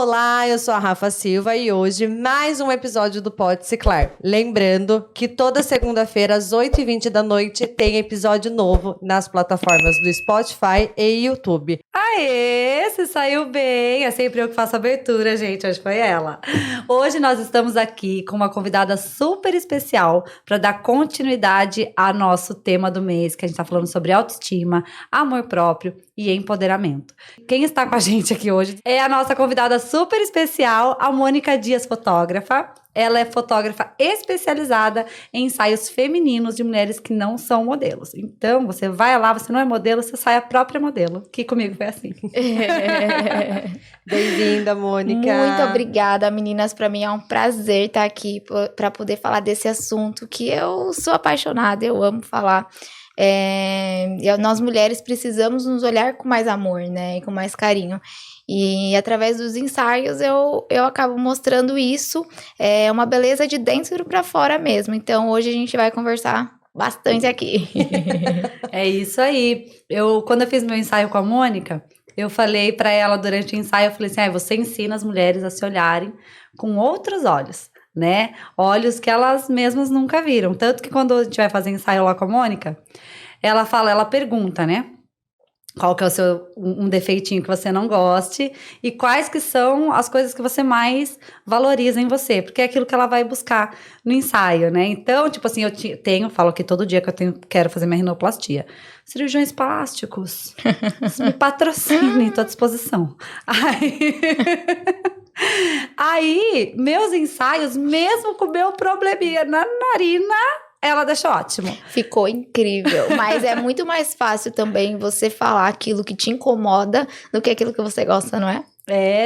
Olá, eu sou a Rafa Silva e hoje mais um episódio do Pode Ciclar. Lembrando que toda segunda-feira às 8h20 da noite tem episódio novo nas plataformas do Spotify e YouTube. Aê, você saiu bem. É sempre eu que faço a abertura, gente. Hoje foi ela. Hoje nós estamos aqui com uma convidada super especial para dar continuidade ao nosso tema do mês, que a gente está falando sobre autoestima, amor próprio e empoderamento. Quem está com a gente aqui hoje é a nossa convidada super especial, a Mônica Dias, fotógrafa. Ela é fotógrafa especializada em ensaios femininos de mulheres que não são modelos. Então, você vai lá, você não é modelo, você sai a própria modelo. Que comigo foi assim. Bem-vinda, Mônica. Muito obrigada, meninas. Para mim é um prazer estar aqui para poder falar desse assunto que eu sou apaixonada, eu amo falar. Nós mulheres precisamos nos olhar com mais amor, né? E com mais carinho. E através dos ensaios eu acabo mostrando isso, uma beleza de dentro para fora mesmo. Então hoje a gente vai conversar bastante aqui. É isso aí. Quando eu fiz meu ensaio com a Mônica, eu falei para ela durante o ensaio, eu falei assim, você ensina as mulheres a se olharem com outros olhos, né? Olhos que elas mesmas nunca viram. Tanto que quando a gente vai fazer ensaio lá com a Mônica, ela pergunta, né? Qual que é um defeitinho que você não goste e quais que são as coisas que você mais valoriza em você, porque é aquilo que ela vai buscar no ensaio, né? Então, tipo assim, falo aqui todo dia que quero fazer minha rinoplastia. Cirurgiões plásticos, me patrocinem, tô à disposição. Aí, meus ensaios, mesmo com o meu probleminha na narina, ela deixou ótimo. Ficou incrível, mas é muito mais fácil também você falar aquilo que te incomoda do que aquilo que você gosta, não é?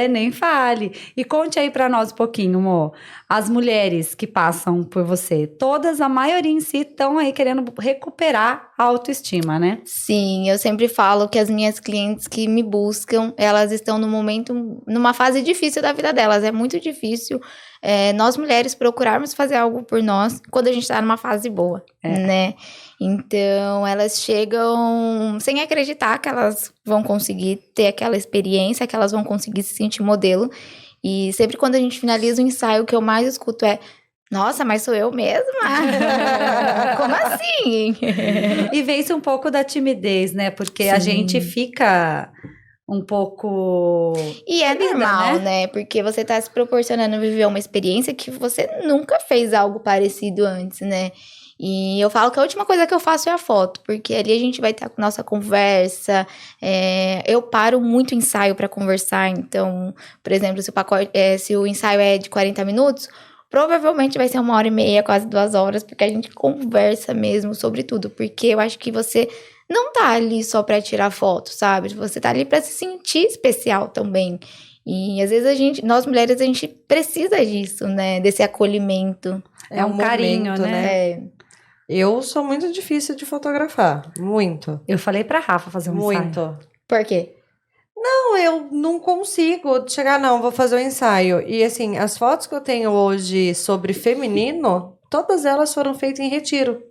Nem fale. E conte aí pra nós um pouquinho, amor. As mulheres que passam por você, todas, a maioria em si, estão aí querendo recuperar a autoestima, né? Sim, eu sempre falo que as minhas clientes que me buscam, elas estão numa fase difícil da vida delas. É muito difícil nós mulheres procurarmos fazer algo por nós quando a gente tá numa fase boa, né? Então, elas chegam sem acreditar que elas vão conseguir ter aquela experiência, que elas vão conseguir se sentir modelo. E sempre quando a gente finaliza o ensaio, o que eu mais escuto é: nossa, mas sou eu mesma? Como assim? E vence um pouco da timidez, né? Porque Sim. A gente fica um pouco... E é tímida, normal, né? Porque você tá se proporcionando viver uma experiência que você nunca fez algo parecido antes, né? E eu falo que a última coisa que eu faço é a foto, porque ali a gente vai ter a nossa conversa. Eu paro muito o ensaio para conversar, então, por exemplo, se o ensaio é de 40 minutos, provavelmente vai ser 1h30, quase 2 horas, porque a gente conversa mesmo sobre tudo, porque eu acho que você não tá ali só pra tirar foto, sabe? Você tá ali pra se sentir especial também. E às vezes nós mulheres, a gente precisa disso, né? Desse acolhimento. É um carinho, momento, né? Eu sou muito difícil de fotografar, muito. Eu falei pra Rafa fazer um ensaio. Muito. Por quê? Não, eu não consigo chegar, vou fazer um ensaio. E assim, as fotos que eu tenho hoje sobre feminino, todas elas foram feitas em retiro.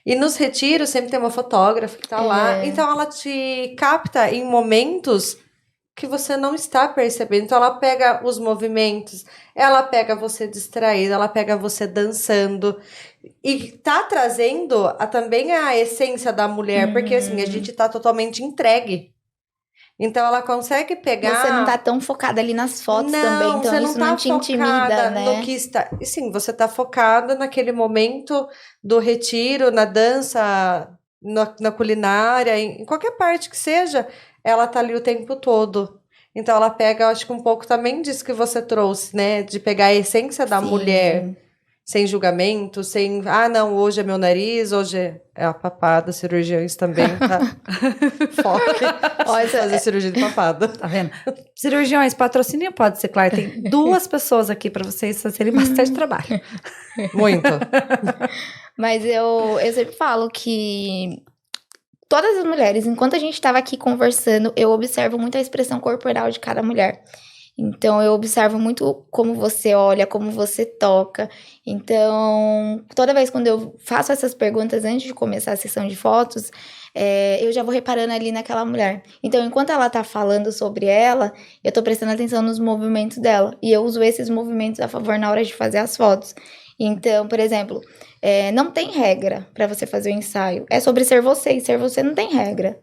E nos retiros sempre tem uma fotógrafa que tá lá. Então ela te capta em momentos que você não está percebendo. Então ela pega os movimentos, ela pega você distraída, ela pega você dançando. E tá trazendo também a essência da mulher, porque assim, a gente tá totalmente entregue. Então ela consegue pegar... Você não tá tão focada ali nas fotos também, então isso não te intimida, né? No que está... E sim, você tá focada naquele momento do retiro, na dança, na culinária, em qualquer parte que seja, ela tá ali o tempo todo. Então ela pega, eu acho que um pouco também disso que você trouxe, né? De pegar a essência da mulher, sem julgamento, sem... hoje é meu nariz, hoje é a papada, cirurgiões também, tá? Foque, fazer cirurgia de papada. Tá vendo? Cirurgiões, patrocínio Pode Ciclar. Tem 2 pessoas aqui pra vocês fazerem bastante trabalho. Muito. Mas eu sempre falo que todas as mulheres, enquanto a gente estava aqui conversando, eu observo muito a expressão corporal de cada mulher. Então, eu observo muito como você olha, como você toca. Então, toda vez quando eu faço essas perguntas antes de começar a sessão de fotos, eu já vou reparando ali naquela mulher. Então, enquanto ela tá falando sobre ela, eu tô prestando atenção nos movimentos dela. E eu uso esses movimentos a favor na hora de fazer as fotos. Então, por exemplo, não tem regra para você fazer o ensaio. É sobre ser você, e ser você não tem regra,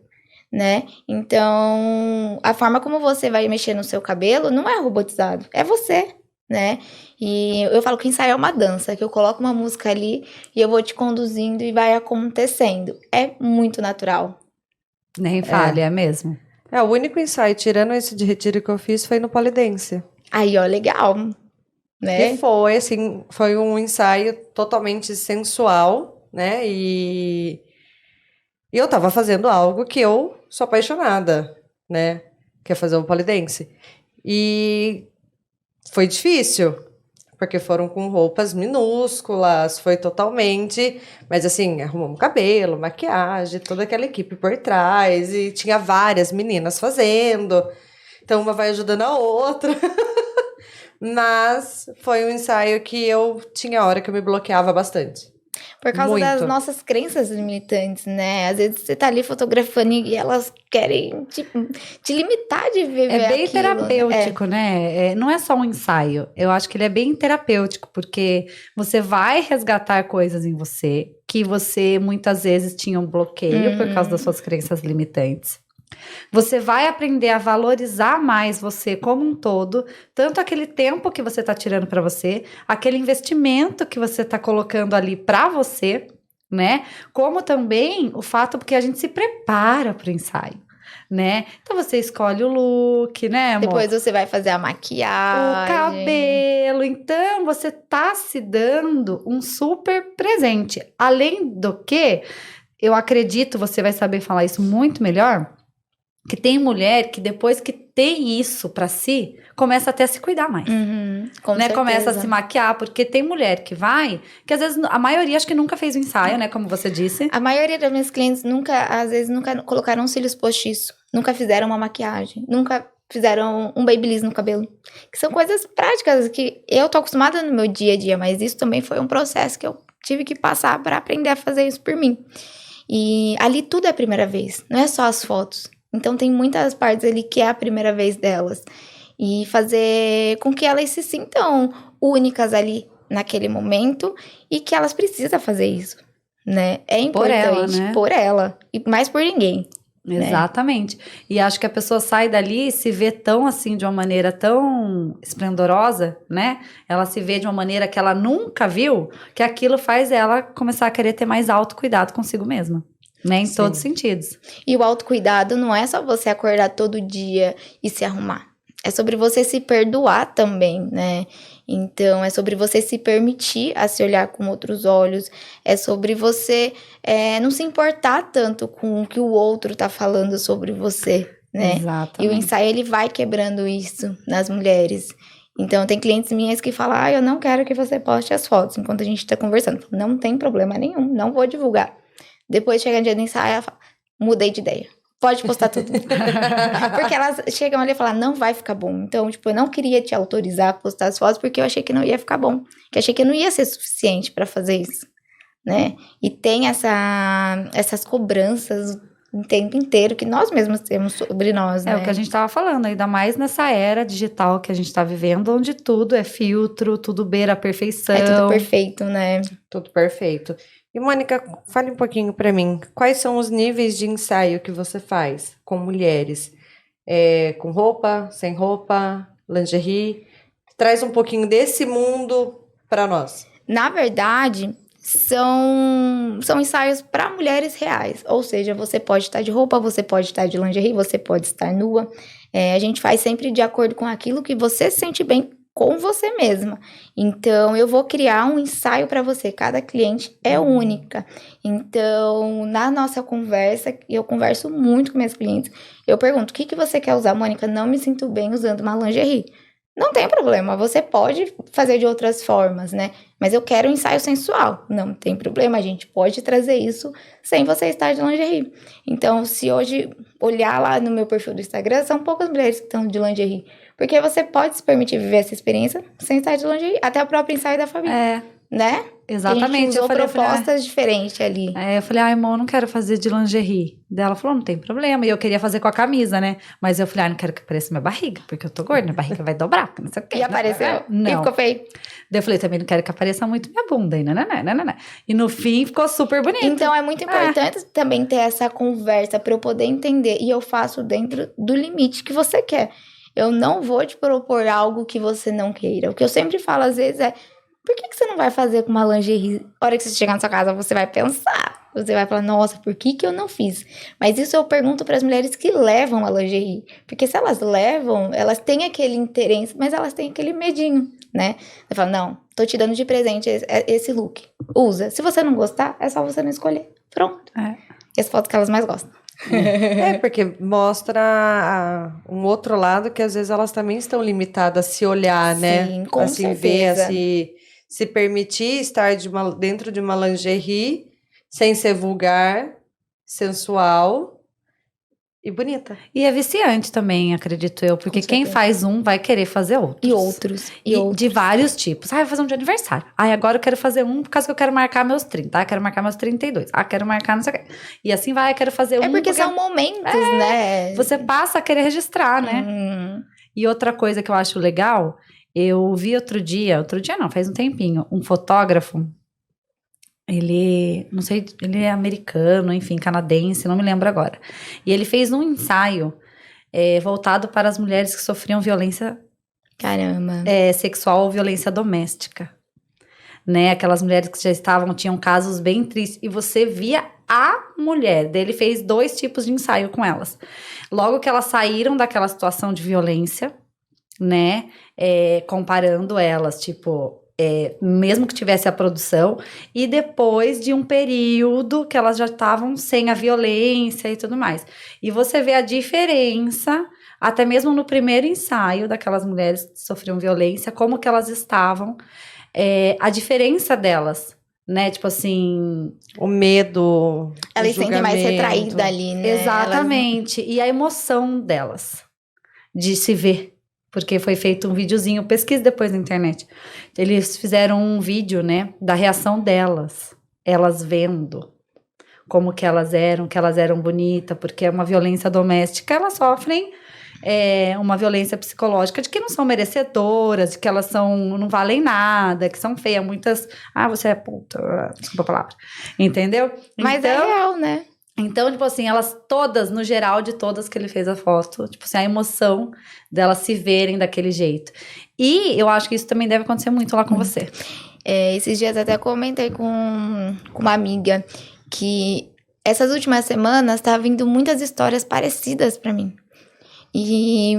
né? Então, a forma como você vai mexer no seu cabelo não é robotizado, é você, né? E eu falo que o ensaio é uma dança, que eu coloco uma música ali e eu vou te conduzindo e vai acontecendo. É muito natural. Nem fale, é mesmo. O único ensaio, tirando esse de retiro que eu fiz, foi no Polidense. Aí, ó, legal, né? E foi, assim, foi um ensaio totalmente sensual, né? E eu tava fazendo algo que eu sou apaixonada, né? Que é fazer um polidense. E foi difícil, porque foram com roupas minúsculas, foi totalmente... Mas assim, arrumamos cabelo, maquiagem, toda aquela equipe por trás, e tinha várias meninas fazendo. Então, uma vai ajudando a outra. Mas foi um ensaio que eu tinha hora que eu me bloqueava bastante. Por causa Muito. das nossas crenças limitantes, né? Às vezes você tá ali fotografando e elas querem te limitar de viver É bem aquilo, terapêutico, né? Não é só um ensaio. Eu acho que ele é bem terapêutico, porque você vai resgatar coisas em você que você muitas vezes tinha um bloqueio por causa das suas crenças limitantes. Você vai aprender a valorizar mais você como um todo, tanto aquele tempo que você está tirando para você, aquele investimento que você está colocando ali para você, né? Como também o fato porque a gente se prepara para o ensaio, né? Então você escolhe o look, né, amor? Depois você vai fazer a maquiagem, o cabelo. Então você tá se dando um super presente. Além do que, eu acredito, você vai saber falar isso muito melhor, que tem mulher que depois que tem isso pra si, começa até a se cuidar mais. com Né? certeza. Começa a se maquiar, porque tem mulher que vai, que às vezes, a maioria acho que nunca fez o ensaio, né? Como você disse. A maioria das minhas clientes às vezes nunca colocaram cílios postiços, nunca fizeram uma maquiagem, nunca fizeram um babyliss no cabelo. Que são coisas práticas que eu tô acostumada no meu dia a dia, mas isso também foi um processo que eu tive que passar para aprender a fazer isso por mim. E ali tudo é a primeira vez, não é só as fotos. Então tem muitas partes ali que é a primeira vez delas. E fazer com que elas se sintam únicas ali naquele momento e que elas precisam fazer isso, né? É importante por ela e mais por ninguém. Exatamente. Né? E acho que a pessoa sai dali e se vê tão assim, de uma maneira tão esplendorosa, né? Ela se vê de uma maneira que ela nunca viu, que aquilo faz ela começar a querer ter mais autocuidado consigo mesma. Né, em Sim. todos os sentidos. E o autocuidado não é só você acordar todo dia e se arrumar. É sobre você se perdoar também, né? Então, é sobre você se permitir a se olhar com outros olhos. É sobre você não se importar tanto com o que o outro tá falando sobre você, né? Exatamente. E o ensaio, ele vai quebrando isso nas mulheres. Então, tem clientes minhas que falam, eu não quero que você poste as fotos enquanto a gente tá conversando. Não tem problema nenhum, não vou divulgar. Depois chega no dia do ensaio, ela fala, mudei de ideia. Pode postar tudo. Porque elas chegam ali e falam, não vai ficar bom. Então, tipo, eu não queria te autorizar a postar as fotos porque eu achei que não ia ficar bom. Que eu achei que não ia ser suficiente pra fazer isso, né? E tem essas cobranças o tempo inteiro que nós mesmos temos sobre nós, né? É o que a gente tava falando, ainda mais nessa era digital que a gente tá vivendo, onde tudo é filtro, tudo beira a perfeição. É tudo perfeito, né? Tudo perfeito. E, Mônica, fale um pouquinho pra mim. Quais são os níveis de ensaio que você faz com mulheres? Com roupa, sem roupa, lingerie? Traz um pouquinho desse mundo pra nós. Na verdade, são ensaios para mulheres reais. Ou seja, você pode estar de roupa, você pode estar de lingerie, você pode estar nua. A gente faz sempre de acordo com aquilo que você se sente bem com você mesma. Então, eu vou criar um ensaio para você. Cada cliente é única. Então, na nossa conversa, eu converso muito com minhas clientes. Eu pergunto, o que você quer usar, Mônica? Não me sinto bem usando uma lingerie. Não tem problema, você pode fazer de outras formas, né? Mas eu quero um ensaio sensual. Não tem problema, a gente pode trazer isso sem você estar de lingerie. Então, se hoje olhar lá no meu perfil do Instagram, são poucas mulheres que estão de lingerie. Porque você pode se permitir viver essa experiência sem estar de lingerie. Até o próprio ensaio da família, né? Exatamente. A gente usou eu falei, propostas diferentes ali. eu falei, irmão, eu não quero fazer de lingerie. Daí ela falou, não tem problema. E eu queria fazer com a camisa, né? Mas eu falei, não quero que apareça minha barriga, porque eu tô gorda, minha barriga vai dobrar, não sei o quê. E apareceu. Não. E ficou feio. Daí eu falei, também não quero que apareça muito minha bunda. E, e no fim ficou super bonito. Então é muito importante também ter essa conversa para eu poder entender. E eu faço dentro do limite que você quer. Eu não vou te propor algo que você não queira. O que eu sempre falo às vezes é, por que você não vai fazer com uma lingerie? A hora que você chegar na sua casa, você vai pensar. Você vai falar, nossa, por que eu não fiz? Mas isso eu pergunto para as mulheres que levam a lingerie. Porque se elas levam, elas têm aquele interesse, mas elas têm aquele medinho, né? Eu falo, não, tô te dando de presente esse look. Usa. Se você não gostar, é só você não escolher. Pronto. E as fotos que elas mais gostam. Porque mostra um outro lado que às vezes elas também estão limitadas a se olhar, né? Sim, com assim, certeza. ver, se permitir estar dentro de uma lingerie sem ser vulgar, sensual e bonita. E é viciante também, acredito eu, porque Com quem certeza. faz um vai querer fazer outros. E outros. De vários tipos. Vou fazer um de aniversário. Agora eu quero fazer um por causa que eu quero marcar meus 30. Quero marcar meus 32. Quero marcar não sei o quê. E assim vai, quero fazer um. É porque são momentos, né? Você passa a querer registrar, né? E outra coisa que eu acho legal, eu vi outro dia não, faz um tempinho, um fotógrafo, não sei, ele é americano, enfim, canadense, não me lembro agora. E ele fez um ensaio voltado para as mulheres que sofriam violência Caramba. sexual ou violência doméstica. Né? Aquelas mulheres que já tinham casos bem tristes. E você via a mulher. Daí ele fez 2 tipos de ensaio com elas. Logo que elas saíram daquela situação de violência, né? Comparando elas, tipo... mesmo que tivesse a produção, e depois de um período que elas já estavam sem a violência e tudo mais. E você vê a diferença, até mesmo no primeiro ensaio daquelas mulheres que sofriam violência, como que elas estavam, a diferença delas, né? Tipo assim... O medo, Elas sentem mais retraída ali, né? Exatamente. E a emoção delas, de se ver. Porque foi feito um videozinho, pesquise depois na internet. Eles fizeram um vídeo, né, da reação delas. Elas vendo como que elas eram bonitas, porque é uma violência doméstica, elas sofrem uma violência psicológica de que não são merecedoras, de que elas não valem nada, que são feias. Muitas, você é puta, desculpa a palavra. Entendeu? Mas então, é real, né? Então, tipo assim, elas todas, no geral, de todas que ele fez a foto, tipo assim, a emoção delas se verem daquele jeito. E eu acho que isso também deve acontecer muito lá com você. Esses dias até comentei com uma amiga que essas últimas semanas tá vindo muitas histórias parecidas pra mim. E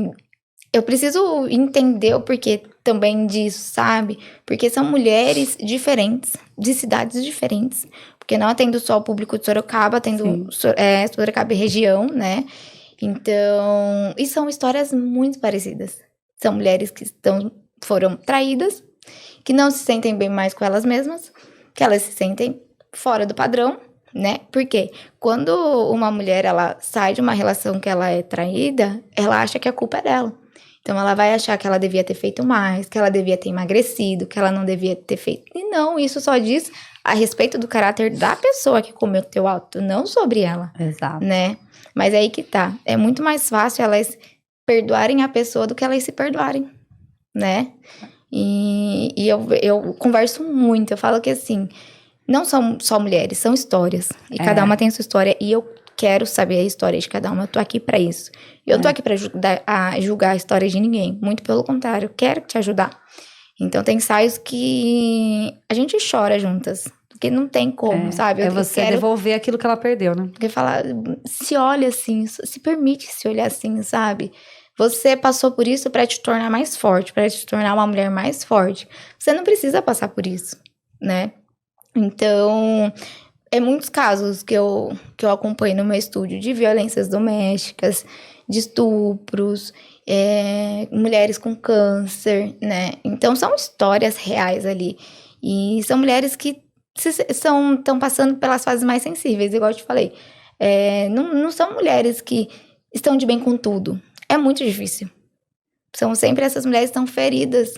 eu preciso entender o porquê também disso, sabe? Porque são mulheres diferentes, de cidades diferentes. Porque não atendo só o público de Sorocaba, atendo Sorocaba e região, né? Então, e são histórias muito parecidas. São mulheres que foram traídas, que não se sentem bem mais com elas mesmas, que elas se sentem fora do padrão, né? Porque quando uma mulher, ela sai de uma relação que ela é traída, ela acha que a culpa é dela. Então, ela vai achar que ela devia ter feito mais, que ela devia ter emagrecido, que ela não devia ter feito... E não, isso só diz a respeito do caráter da pessoa que cometeu o ato, não sobre ela. Exato. Né? Mas aí que tá. É muito mais fácil elas perdoarem a pessoa do que elas se perdoarem, né? E eu converso muito, eu falo que assim, não são só mulheres, são histórias. E cada uma tem sua história. E eu quero saber a história de cada uma. Eu tô aqui pra isso. Eu não tô aqui pra julgar a história de ninguém. Muito pelo contrário, eu quero te ajudar. Então, tem ensaios que a gente chora juntas. Porque não tem como, sabe? Você devolver aquilo que ela perdeu, né? Porque falar, se olha assim, se permite se olhar assim, sabe? Você passou por isso pra te tornar mais forte, pra te tornar uma mulher mais forte. Você não precisa passar por isso, né? Então... muitos casos que eu acompanho no meu estúdio de violências domésticas, de estupros, mulheres com câncer, né? Então, são histórias reais ali. E são mulheres que estão passando pelas fases mais sensíveis, igual eu te falei. Não são mulheres que estão de bem com tudo. É muito difícil. são sempre essas mulheres que estão feridas.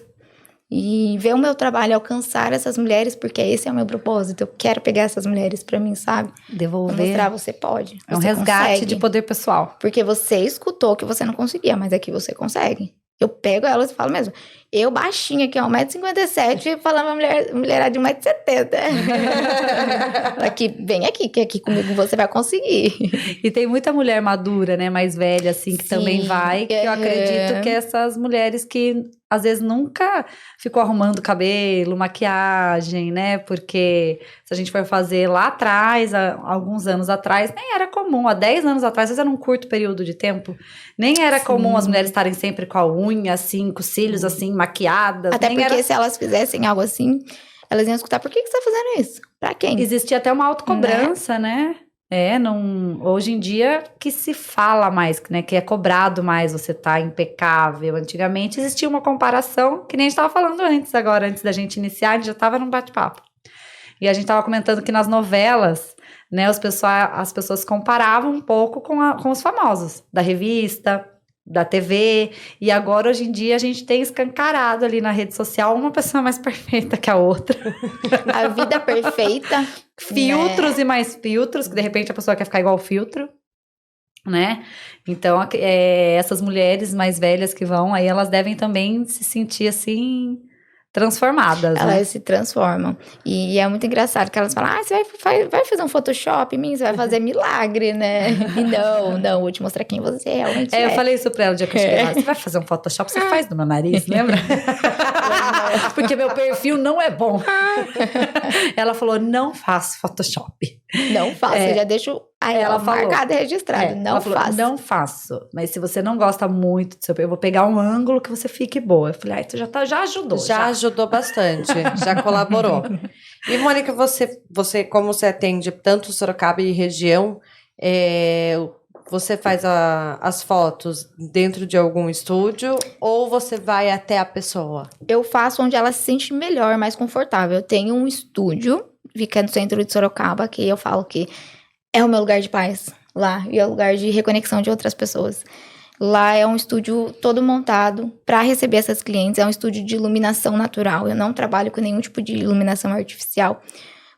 E ver o meu trabalho alcançar essas mulheres, porque esse é o meu propósito. Eu quero pegar essas mulheres pra mim, sabe? Devolver. Mostrar, você pode. É um você resgate consegue. de poder pessoal. Porque você escutou que você não conseguia, mas aqui você consegue. Eu pego elas e falo mesmo. Eu baixinha aqui, ó, 1,57m, falando uma mulherada de 1,70m. Aqui, vem aqui, que aqui comigo você vai conseguir. E tem muita mulher madura, né? Mais velha, assim, que Sim, também vai. Que eu acredito que essas mulheres que às vezes nunca ficou arrumando cabelo, maquiagem, né? Porque se a gente for fazer lá atrás, há alguns anos atrás, nem era comum. Há 10 anos atrás, às vezes era um curto período de tempo. Nem era comum as mulheres estarem sempre com a unha assim, com os cílios assim, maquiadas. Até nem porque era... se elas fizessem algo assim, elas iam escutar, por que você tá fazendo isso? Pra quem? Existia até uma autocobrança, né? Hoje em dia que se fala mais, né? Que é cobrado mais você tá impecável. Antigamente existia uma comparação, que nem a gente tava falando antes da gente iniciar, a gente já tava num bate-papo. E a gente tava comentando que nas novelas, né, as pessoas comparavam um pouco com os famosos da revista, da TV, e agora hoje em dia a gente tem escancarado ali na rede social uma pessoa mais perfeita que a outra. A vida perfeita. Filtros e mais filtros, que de repente a pessoa quer ficar igual ao filtro, né? Então, essas mulheres mais velhas que vão aí, elas devem também se sentir assim, transformadas, Elas né? se transformam. E é muito engraçado que elas falam, você vai fazer um Photoshop em mim? Você vai fazer milagre, né? E não, vou te mostrar quem você realmente é. Eu falei isso pra ela o dia que eu cheguei lá, você vai fazer um Photoshop? Você faz no meu nariz, lembra? Porque meu perfil não é bom. Ela falou, não faço Photoshop. Não faço, eu já deixo ela marcado e registrado. Não faço. Não faço. Mas se você não gosta muito do seu perfil, eu vou pegar um ângulo que você fique boa. Eu falei, tu já ajudou. Já ajudou bastante, já colaborou. E, Mônica, você como você atende tanto Sorocaba e região, você faz as fotos dentro de algum estúdio ou você vai até a pessoa? Eu faço onde ela se sente melhor, mais confortável. Eu tenho um estúdio, fica no centro de Sorocaba, que eu falo que é o meu lugar de paz lá, e é o lugar de reconexão de outras pessoas. Lá é um estúdio todo montado para receber essas clientes, é um estúdio de iluminação natural. Eu não trabalho com nenhum tipo de iluminação artificial,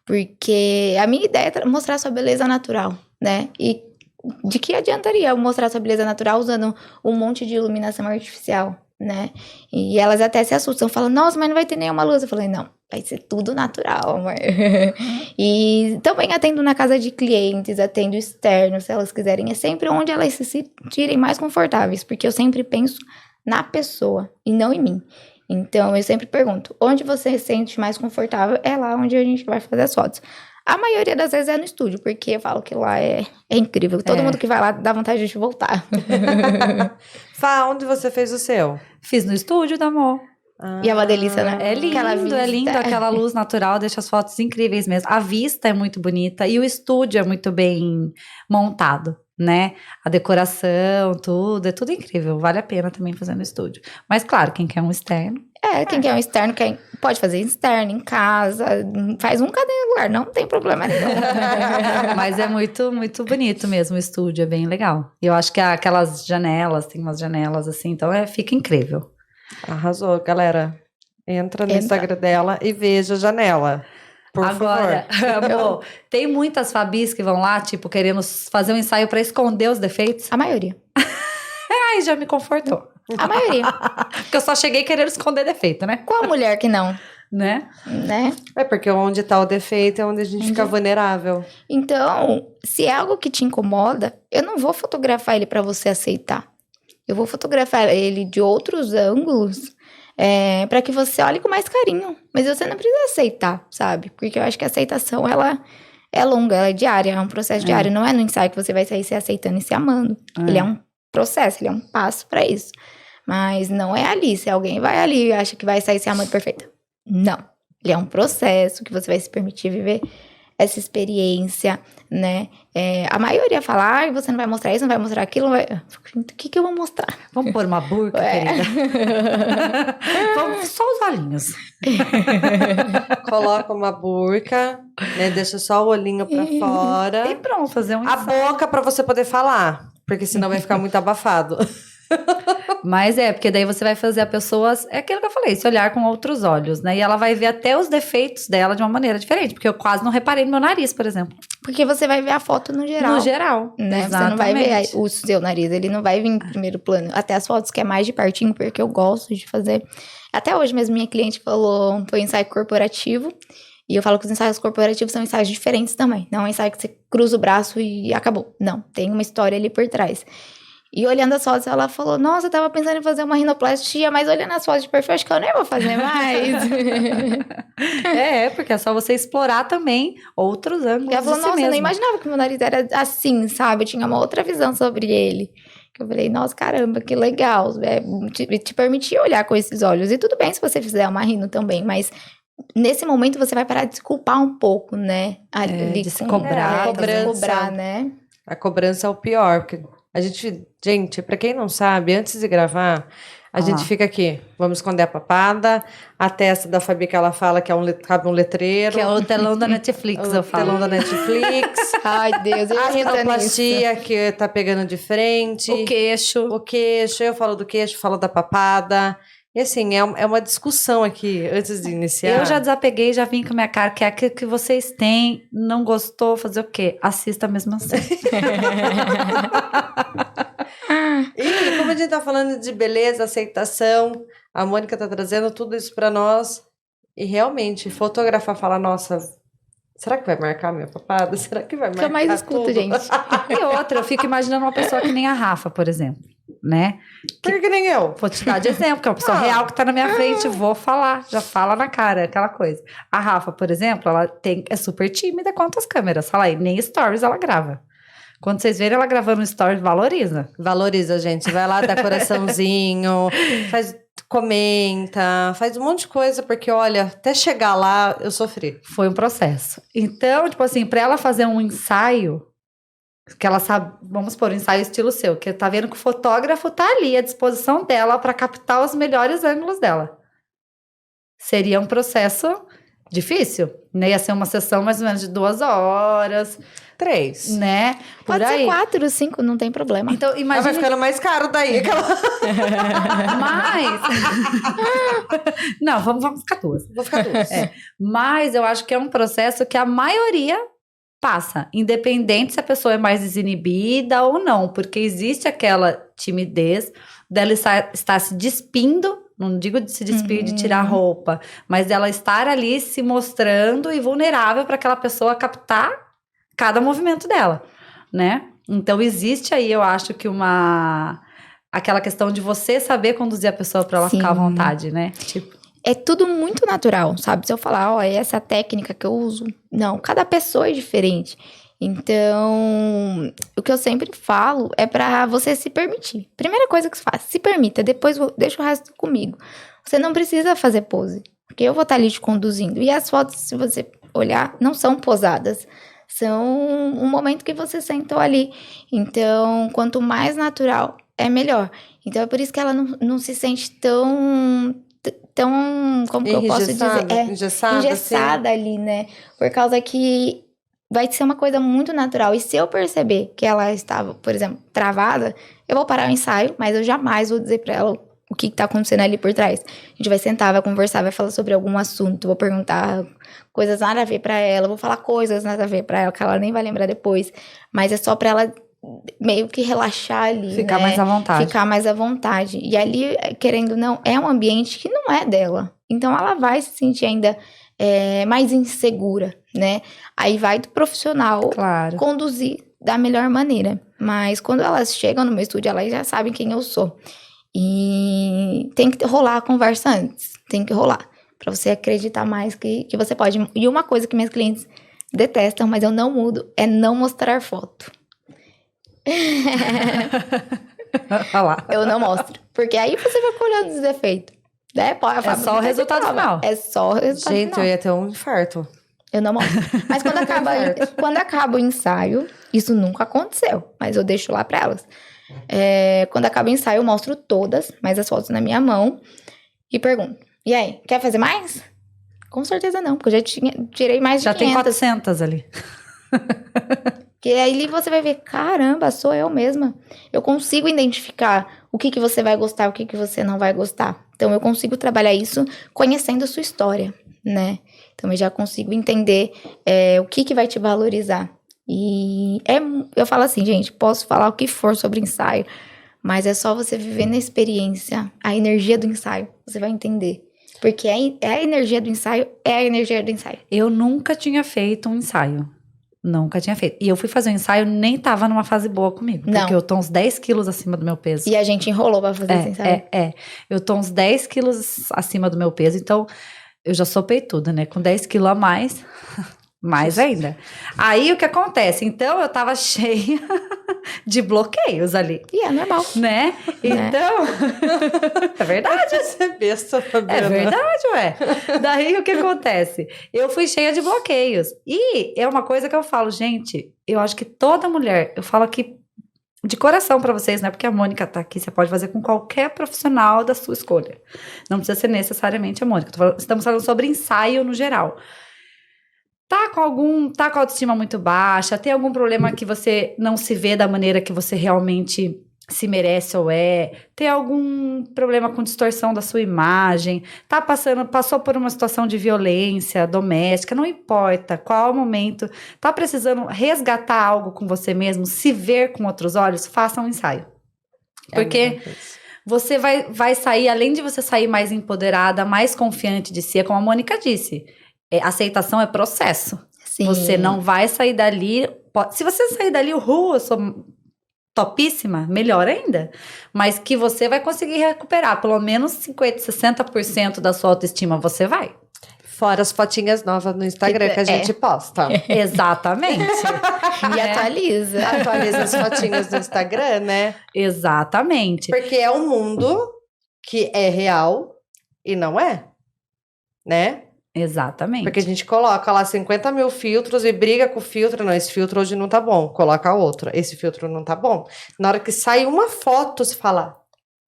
porque a minha ideia é mostrar sua beleza natural, né? E de que adiantaria eu mostrar sua beleza natural usando um monte de iluminação artificial, né? E elas até se assustam, falam, nossa, mas não vai ter nenhuma luz. Eu falei, não, vai ser tudo natural, amor. E também atendo na casa de clientes, atendo externo, se elas quiserem. É sempre onde elas se sentirem mais confortáveis, porque eu sempre penso na pessoa e não em mim. Então, eu sempre pergunto, onde você se sente mais confortável, é lá onde a gente vai fazer as fotos. A maioria das vezes é no estúdio, porque eu falo que lá é incrível. Todo mundo que vai lá dá vontade de voltar. Fá, onde você fez o seu? Fiz no estúdio, amor. E é uma delícia, né? É lindo, aquela luz natural, deixa as fotos incríveis mesmo. A vista é muito bonita e o estúdio é muito bem montado, né? A decoração, tudo, é tudo incrível. Vale a pena também fazer no estúdio. Mas claro, quem quer um externo. Quem quer um externo, pode fazer externo, em casa, faz um cada lugar, não tem problema nenhum. Mas é muito, muito bonito mesmo o estúdio, é bem legal. E eu acho que aquelas janelas, tem umas janelas assim, então fica incrível. Arrasou, galera. Entra no Instagram dela e veja a janela. Por Agora, amor, tem muitas Fabis que vão lá, tipo, querendo fazer um ensaio pra esconder os defeitos. A maioria. Ai, já me confortou. A maioria. Porque eu só cheguei querendo esconder defeito, né? Qual mulher que não? Né? É porque onde tá o defeito é onde a gente fica vulnerável. Então, se é algo que te incomoda, eu não vou fotografar ele pra você aceitar. Eu vou fotografar ele de outros ângulos para que você olhe com mais carinho. Mas você não precisa aceitar, sabe? Porque eu acho que a aceitação, ela é longa, ela é diária, é um processo diário. Não é no ensaio que você vai sair se aceitando e se amando. Ele é um processo, ele é um passo pra isso. Mas não é ali. Se alguém vai ali e acha que vai sair se amando perfeita. Não. Ele é um processo que você vai se permitir viver essa experiência, né? A maioria fala, você não vai mostrar isso, não vai mostrar aquilo, não vai... O que eu vou mostrar? Vamos pôr uma burca, querida? Vamos só os olhinhos. Coloca uma burca, né? Deixa só o olhinho pra fora. E pronto, fazer um A boca pra você poder falar, porque senão vai ficar muito abafado. Mas porque daí você vai fazer a pessoa, é aquilo que eu falei, se olhar com outros olhos, né? E ela vai ver até os defeitos dela de uma maneira diferente, porque eu quase não reparei no meu nariz, por exemplo. Porque você vai ver a foto no geral. No geral, né? Você não vai ver o seu nariz, ele não vai vir em primeiro plano. Até as fotos que é mais de pertinho, porque eu gosto de fazer. Até hoje mesmo minha cliente falou, foi um ensaio corporativo, e eu falo que os ensaios corporativos são ensaios diferentes também. Não é um ensaio que você cruza o braço e acabou. Não, tem uma história ali por trás. E olhando as fotos, ela falou, nossa, eu tava pensando em fazer uma rinoplastia, mas olhando as fotos de perfil, acho que eu nem vou fazer mais. Porque é só você explorar também outros ângulos. Ela falou, de si nossa, eu mesmo. nem imaginava que meu nariz era assim, sabe? Eu tinha uma outra visão sobre ele. Eu falei, nossa, caramba, que legal. Te permitir olhar com esses olhos. E tudo bem se você fizer uma rino também, mas nesse momento você vai parar de se culpar um pouco, né? De se cobrar. A cobrança. De se cobrar, né? A cobrança é o pior, porque a gente, pra quem não sabe, antes de gravar, a gente fica aqui, vamos esconder a papada, a testa da Fabi que ela fala que cabe um letreiro. Que é o telão da Netflix, eu falo. O telão da Netflix. Ai, Deus, eu A ia nisso. rinoplastia que tá pegando de frente. O queixo. O queixo, eu falo do queixo, falo da papada. E assim, é uma discussão aqui, antes de iniciar. Eu já desapeguei, já vim com a minha cara, que é aquilo que vocês têm, não gostou, fazer o quê? Assista mesmo assim. E como a gente tá falando de beleza, aceitação, a Mônica tá trazendo tudo isso pra nós. E realmente, fotografar, falar, nossa, será que vai marcar minha papada? Será que vai marcar Que eu mais escuto, tudo? gente. E outra, eu fico imaginando uma pessoa que nem a Rafa, por exemplo, né? Por que nem eu? Vou te dar de exemplo, que é uma pessoa real que tá na minha frente, vou falar, já fala na cara, aquela coisa. A Rafa, por exemplo, ela é super tímida quanto às câmeras, fala aí, nem stories ela grava. Quando vocês verem ela gravando um story, valoriza. Valoriza, gente. Vai lá, dá coraçãozinho, comenta, faz um monte de coisa, porque olha, até chegar lá, eu sofri. Foi um processo. Então, tipo assim, pra ela fazer um ensaio, que ela sabe, vamos pôr, um ensaio estilo seu, que tá vendo que o fotógrafo tá ali à disposição dela pra captar os melhores ângulos dela. Seria um processo difícil, né? Ia ser uma sessão mais ou menos de 2 horas, 3. né? Por Pode ser aí. 4, 5, não tem problema. Então, Mas vai imagina. ficando mais caro daí. Mas. Não, vamos ficar 2. Vou ficar 2. Mas eu acho que é um processo que a maioria passa, independente se a pessoa é mais desinibida ou não, porque existe aquela timidez dela estar se despindo, não digo de se despir de tirar a roupa, mas dela estar ali se mostrando e vulnerável para aquela pessoa captar cada movimento dela, né? Então existe aí, eu acho que aquela questão de você saber conduzir a pessoa para ela ficar à vontade, né? Tipo, é tudo muito natural, sabe? Se eu falar, ó, é essa técnica que eu uso. Não, cada pessoa é diferente. Então, o que eu sempre falo é pra você se permitir. Primeira coisa que você faz, se permita, depois deixa o resto comigo. Você não precisa fazer pose, porque eu vou estar ali te conduzindo. E as fotos, se você olhar, não são posadas. São um momento que você sentou ali. Então, quanto mais natural, é melhor. Então, é por isso que ela não se sente tão como que eu posso dizer? Engessada ali, né? Por causa que vai ser uma coisa muito natural. E se eu perceber que ela estava, por exemplo, travada, eu vou parar o ensaio, mas eu jamais vou dizer pra ela o que tá acontecendo ali por trás. A gente vai sentar, vai conversar, vai falar sobre algum assunto, vou perguntar coisas nada a ver pra ela, vou falar coisas nada a ver pra ela, que ela nem vai lembrar depois. Mas é só pra ela meio que relaxar ali, ficar né? mais à vontade. Ficar mais à vontade. E ali, querendo ou não, é um ambiente que não é dela. Então, ela vai se sentir ainda mais insegura, né? Aí vai do profissional conduzir da melhor maneira. Mas quando elas chegam no meu estúdio, elas já sabem quem eu sou. E tem que rolar a conversa antes. Tem que rolar. Pra você acreditar mais que você pode. E uma coisa que minhas clientes detestam, mas eu não mudo, é não mostrar foto. Eu não mostro. Porque aí você vai olhando os defeitos. Né? É só o resultado final. É só o resultado Gente, final. eu ia ter um infarto. Eu não mostro. Mas quando acaba o ensaio, isso nunca aconteceu. Mas eu deixo lá pra elas. Quando acaba o ensaio, eu mostro todas, mas as fotos na minha mão. E pergunto, e aí, quer fazer mais? Com certeza não, porque eu já tirei mais de 500. Já tem 400 ali. Porque aí você vai ver, caramba, sou eu mesma. Eu consigo identificar o que você vai gostar, o que você não vai gostar. Então, eu consigo trabalhar isso conhecendo a sua história, né? Então, eu já consigo entender o que vai te valorizar. E eu falo assim, gente, posso falar o que for sobre ensaio, mas é só você viver na experiência, a energia do ensaio, você vai entender. Porque a energia do ensaio é a energia do ensaio. Eu nunca tinha feito um ensaio. Nunca tinha feito. E eu fui fazer um ensaio, nem tava numa fase boa comigo. Não. Porque eu tô uns 10 quilos acima do meu peso. E a gente enrolou pra fazer esse ensaio. Eu tô uns 10 quilos acima do meu peso, então eu já sou peituda, né? Com 10 quilos a mais, mais ainda. Aí o que acontece? Então eu tava cheia de bloqueios ali. E é normal. Né? Então. É verdade. Você é besta, Fabiana. É verdade, ué. Daí o que acontece? Eu fui cheia de bloqueios. E é uma coisa que eu falo, gente, eu acho que toda mulher, eu falo aqui de coração pra vocês, né? Porque a Mônica tá aqui, você pode fazer com qualquer profissional da sua escolha. Não precisa ser necessariamente a Mônica. Estamos falando sobre ensaio no geral. Tá com a autoestima muito baixa, tem algum problema que você não se vê da maneira que você realmente se merece ou tem algum problema com distorção da sua imagem, passou por uma situação de violência doméstica, não importa qual o momento, tá precisando resgatar algo com você mesmo, se ver com outros olhos, faça um ensaio. Porque você vai sair, além de você sair mais empoderada, mais confiante de si, é como a Mônica disse, aceitação é processo. Sim. Você não vai sair dali, se você sair dali, eu sou topíssima, melhor ainda. Mas que você vai conseguir recuperar pelo menos 50%, 60% da sua autoestima, você vai. Fora as fotinhas novas no Instagram que a gente posta. Exatamente. E atualiza. Atualiza as fotinhas do Instagram, né? Exatamente. Porque é um mundo que é real e não é, né? Exatamente. Porque a gente coloca lá 50 mil filtros e briga com o filtro. Não, esse filtro hoje não tá bom. Coloca outro. Esse filtro não tá bom. Na hora que sai uma foto, você fala,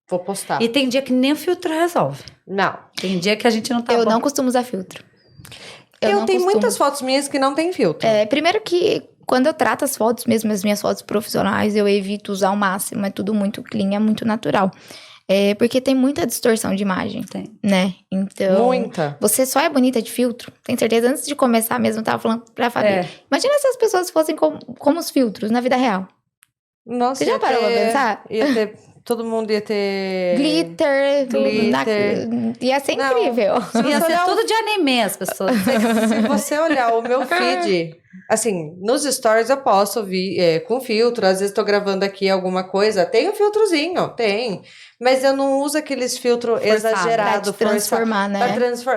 vou postar. E tem dia que nem o filtro resolve. Não. Tem dia que a gente não tá Eu bom. não costumo usar filtro. Eu não tenho costumo. muitas fotos minhas que não tem filtro. Primeiro que quando eu trato as fotos, mesmo as minhas fotos profissionais, eu evito usar ao máximo. É tudo muito clean, é muito natural. Porque tem muita distorção de imagem, né? Então, Muita. você só é bonita de filtro. Tenho certeza, antes de começar mesmo, eu tava falando pra Fabi. Imagina se as pessoas fossem como os filtros na vida real. Nossa, Você já parou pra pensar? Todo mundo ia ter... Glitter, tudo. Ia ser incrível. Ia ser tudo de anime, as pessoas. Se você olhar o meu feed, assim, nos stories eu posso vir com filtro, às vezes tô gravando aqui alguma coisa, tem um filtrozinho, tem. Mas eu não uso aqueles filtros exagerados. Pra te transformar, né?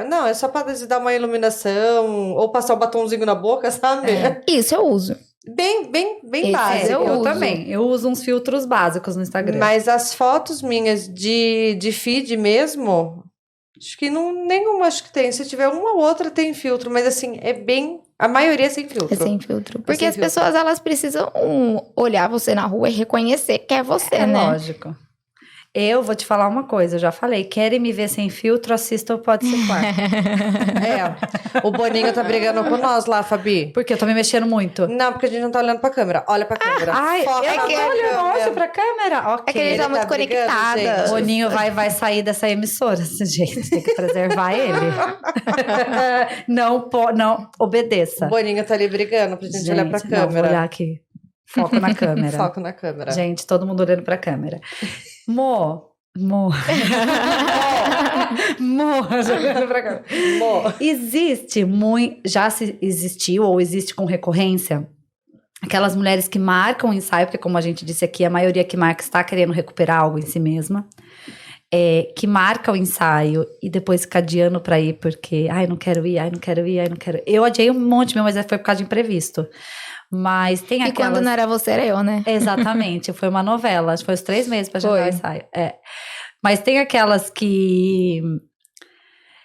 Não, é só pra dar uma iluminação, ou passar um batomzinho na boca, sabe? Isso eu uso. Bem Esse básico. Eu também. Eu uso uns filtros básicos no Instagram. Mas as fotos minhas de feed mesmo, acho que nenhuma acho que tem. Se tiver uma ou outra tem filtro, mas assim, a maioria é sem filtro. É sem filtro. Porque sem as pessoas, elas precisam olhar você na rua e reconhecer que é você, né? Lógico. Eu vou te falar uma coisa, eu já falei, querem me ver sem filtro, assista o Pode Ser Quarto. O Boninho tá brigando com nós lá, Fabi. Porque eu tô me mexendo muito. Não, porque a gente não tá olhando pra câmera. Olha pra câmera. Eu na tô olhando hoje pra câmera. Ok. É que ele tá muito conectado. O Boninho vai sair dessa emissora, gente. Tem que preservar ele. Não obedeça. O Boninho tá ali brigando pra gente olhar pra câmera. Vou olhar aqui. Foco na câmera. Foco na câmera. Gente, todo mundo olhando pra câmera. Mo, jogando pra câmera. Existiu ou existe com recorrência aquelas mulheres que marcam o ensaio, porque como a gente disse aqui, a maioria que marca está querendo recuperar algo em si mesma. Que marca o ensaio e depois fica adiando pra ir, porque não quero ir. Eu adiei um monte mesmo, mas foi por causa de imprevisto. Mas tem aquelas... E quando não era você, era eu, né? Exatamente, foi uma novela, foi uns 3 meses pra jogar o ensaio. Mas tem aquelas que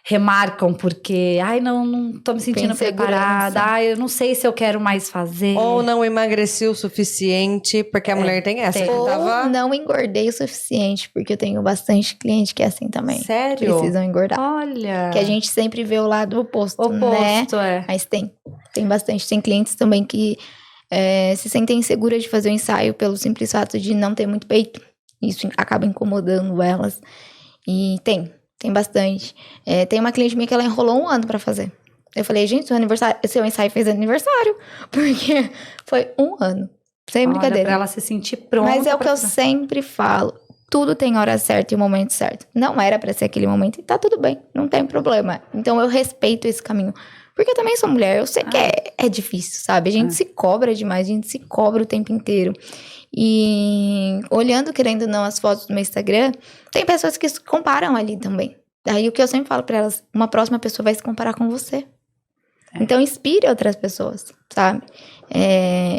remarcam porque, não tô me sentindo preparada, eu não sei se eu quero mais fazer. Ou não emagreci o suficiente, porque a mulher tem essa. Ou não engordei o suficiente, porque eu tenho bastante cliente que é assim também. Sério? Precisam engordar. Olha! Que a gente sempre vê o lado oposto, né? É. Mas tem bastante. Tem clientes também que se sentem inseguras de fazer o ensaio pelo simples fato de não ter muito peito. Isso acaba incomodando elas. E tem bastante. Tem uma cliente minha que ela enrolou 1 ano pra fazer. Eu falei, gente, seu ensaio fez aniversário. Porque foi 1 ano. Sem brincadeira. Pra ela se sentir pronta. Mas é o que eu sempre falo. Tudo tem hora certa e o momento certo. Não era pra ser aquele momento e tá tudo bem. Não tem problema. Então eu respeito esse caminho. Porque eu também sou mulher. Eu sei que é difícil, sabe? A gente se cobra demais. A gente se cobra o tempo inteiro. E olhando, querendo ou não, as fotos do meu Instagram, tem pessoas que se comparam ali também. Daí o que eu sempre falo pra elas, uma próxima pessoa vai se comparar com você. Então inspire outras pessoas, sabe?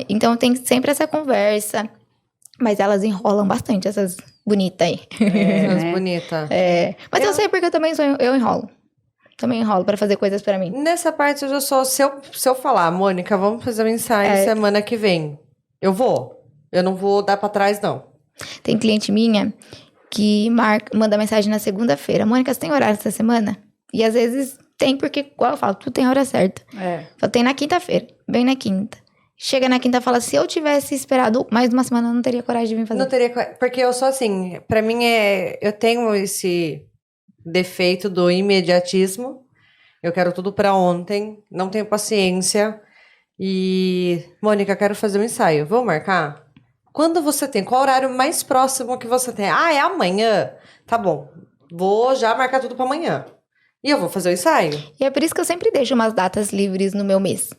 Então tem sempre essa conversa, mas elas enrolam bastante, essas bonitas aí. As bonitas. Mas eu sei porque eu também eu enrolo. Também enrolo pra fazer coisas pra mim. Nessa parte eu já sou, se eu falar, Mônica, vamos fazer um ensaio semana que vem, eu vou. Eu não vou dar pra trás, não. Tem cliente minha que manda mensagem na segunda-feira. Mônica, você tem horário essa semana? E às vezes tem, porque, igual eu falo, tu tem a hora certa. Só tem na quinta-feira. Vem na quinta. Chega na quinta e fala, se eu tivesse esperado mais uma semana, eu não teria coragem de vir fazer. Não teria, porque eu sou assim, pra mim eu tenho esse defeito do imediatismo. Eu quero tudo pra ontem, não tenho paciência. E, Mônica, quero fazer um ensaio. Vamos marcar? Quando você tem? Qual horário mais próximo que você tem? É amanhã? Tá bom. Vou já marcar tudo pra amanhã. E eu vou fazer o ensaio. E é por isso que eu sempre deixo umas datas livres no meu mês.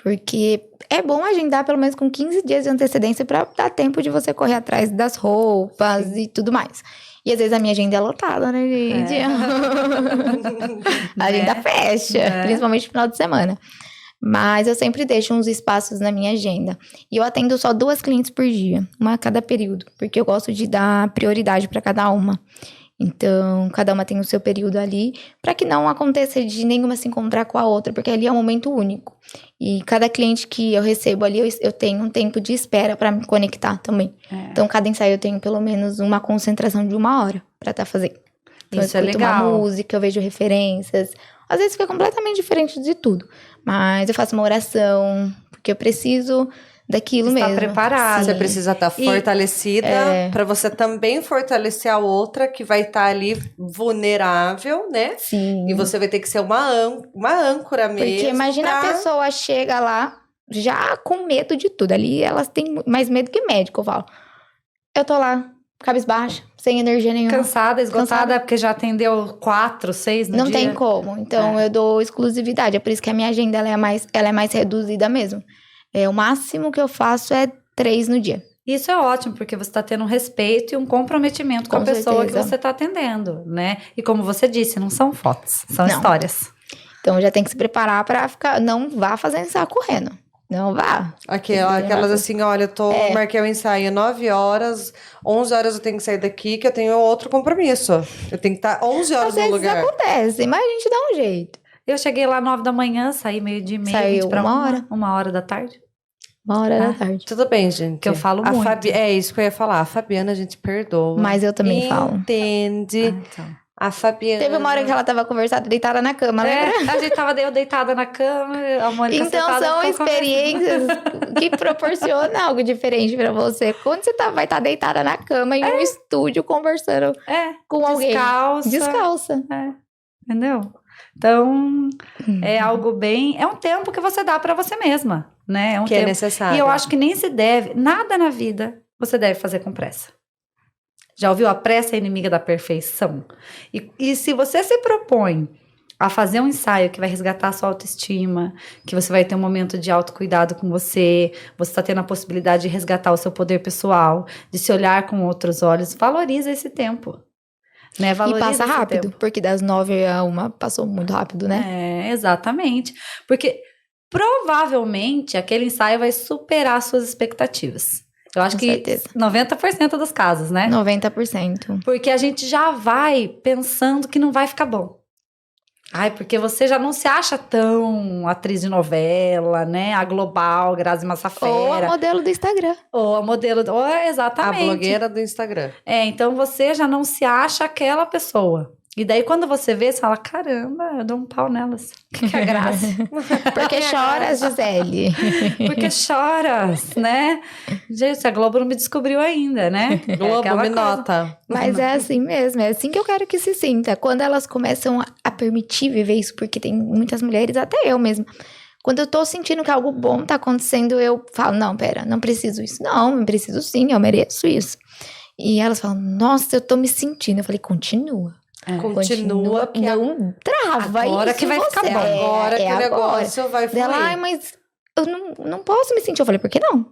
Porque é bom agendar pelo menos com 15 dias de antecedência pra dar tempo de você correr atrás das roupas e tudo mais. E às vezes a minha agenda é lotada, né, gente? A agenda fecha, principalmente no final de semana. Mas eu sempre deixo uns espaços na minha agenda. E eu atendo só 2 clientes por dia, uma a cada período. Porque eu gosto de dar prioridade para cada uma. Então, cada uma tem o seu período ali, para que não aconteça de nenhuma se encontrar com a outra, porque ali é um momento único. E cada cliente que eu recebo ali, eu tenho um tempo de espera para me conectar também. Então, cada ensaio eu tenho pelo menos uma concentração de 1 hora para estar fazendo. Então, Isso eu escuto legal. uma música, eu vejo referências. Às vezes fica completamente diferente de tudo. Mas eu faço uma oração, porque eu preciso daquilo Está mesmo. preparada. Você precisa estar fortalecida para você também fortalecer a outra que vai estar ali vulnerável, né? Sim. E você vai ter que ser uma âncora mesmo. Porque imagina a pessoa chega lá já com medo de tudo. Ali elas têm mais medo que médico, eu falo. Eu tô lá, cabisbaixa, sem energia nenhuma. Cansada, esgotada, porque já atendeu 4, 6 no dia. Não tem como. Então, eu dou exclusividade. É por isso que a minha agenda ela é mais reduzida mesmo. O máximo que eu faço é 3 no dia. Isso é ótimo, porque você está tendo um respeito e um comprometimento com a pessoa que você está atendendo, né? E como você disse, não são fotos, são histórias. Então, já tem que se preparar para ficar... Não vá fazer ensaio correndo. Não vá. Aquelas assim, olha, marquei o ensaio 9 horas, 11 horas eu tenho que sair daqui, que eu tenho outro compromisso. Eu tenho que estar 11 horas no lugar. Às vezes acontece, mas a gente dá um jeito. Eu cheguei lá 9 da manhã, saí meio-dia e meia. Saiu para 1 hora. 1 hora da tarde. 1 hora da tarde. Tudo bem, gente. Que eu falo muito. É isso que eu ia falar. A Fabiana a gente perdoa. Mas eu também falo. Entende. Então. A Fabiana... Teve uma hora que ela tava conversando, deitada na cama, lembra? A gente tava eu deitada na cama, a Mônica então sentada, são experiências que proporcionam algo diferente pra você. Quando você vai estar deitada na cama em um estúdio conversando com alguém. Descalça. Entendeu? Então, é algo bem... É um tempo que você dá pra você mesma, né? É um tempo. É necessário. E eu acho que nem se deve... Nada na vida você deve fazer com pressa. Já ouviu? A pressa é inimiga da perfeição. E se você se propõe a fazer um ensaio que vai resgatar a sua autoestima, que você vai ter um momento de autocuidado com você está tendo a possibilidade de resgatar o seu poder pessoal, de se olhar com outros olhos, valoriza esse tempo. Né? Valoriza e passa esse rápido, tempo. porque das 9 a 1 passou muito rápido, né? Exatamente. Porque provavelmente aquele ensaio vai superar suas expectativas. Eu acho Com que certeza. 90% dos casos, né? 90%. Porque a gente já vai pensando que não vai ficar bom. Porque você já não se acha tão atriz de novela, né? A Global, Grazi Massafera. Ou a modelo do Instagram. Ou a modelo... exatamente. A blogueira do Instagram. Então você já não se acha aquela pessoa. E daí, quando você vê, você fala, caramba, eu dou um pau nelas. Que é a graça? Porque choras, Gisele. Porque choras, né? Gente, a Globo não me descobriu ainda, né? Globo, aquela me coisa. nota. Mas é assim mesmo, é assim que eu quero que se sinta. Quando elas começam a permitir viver isso, porque tem muitas mulheres, até eu mesma. Quando eu tô sentindo que algo bom tá acontecendo, eu falo, não, pera, não preciso isso. Não, eu preciso sim, eu mereço isso. E elas falam, nossa, eu tô me sentindo. Eu falei, continua. Continua que não trava agora isso que vai você. ficar bom. agora que o agora. negócio vai fluir. Ela, ai, mas eu não posso me sentir. Eu falei, por que não?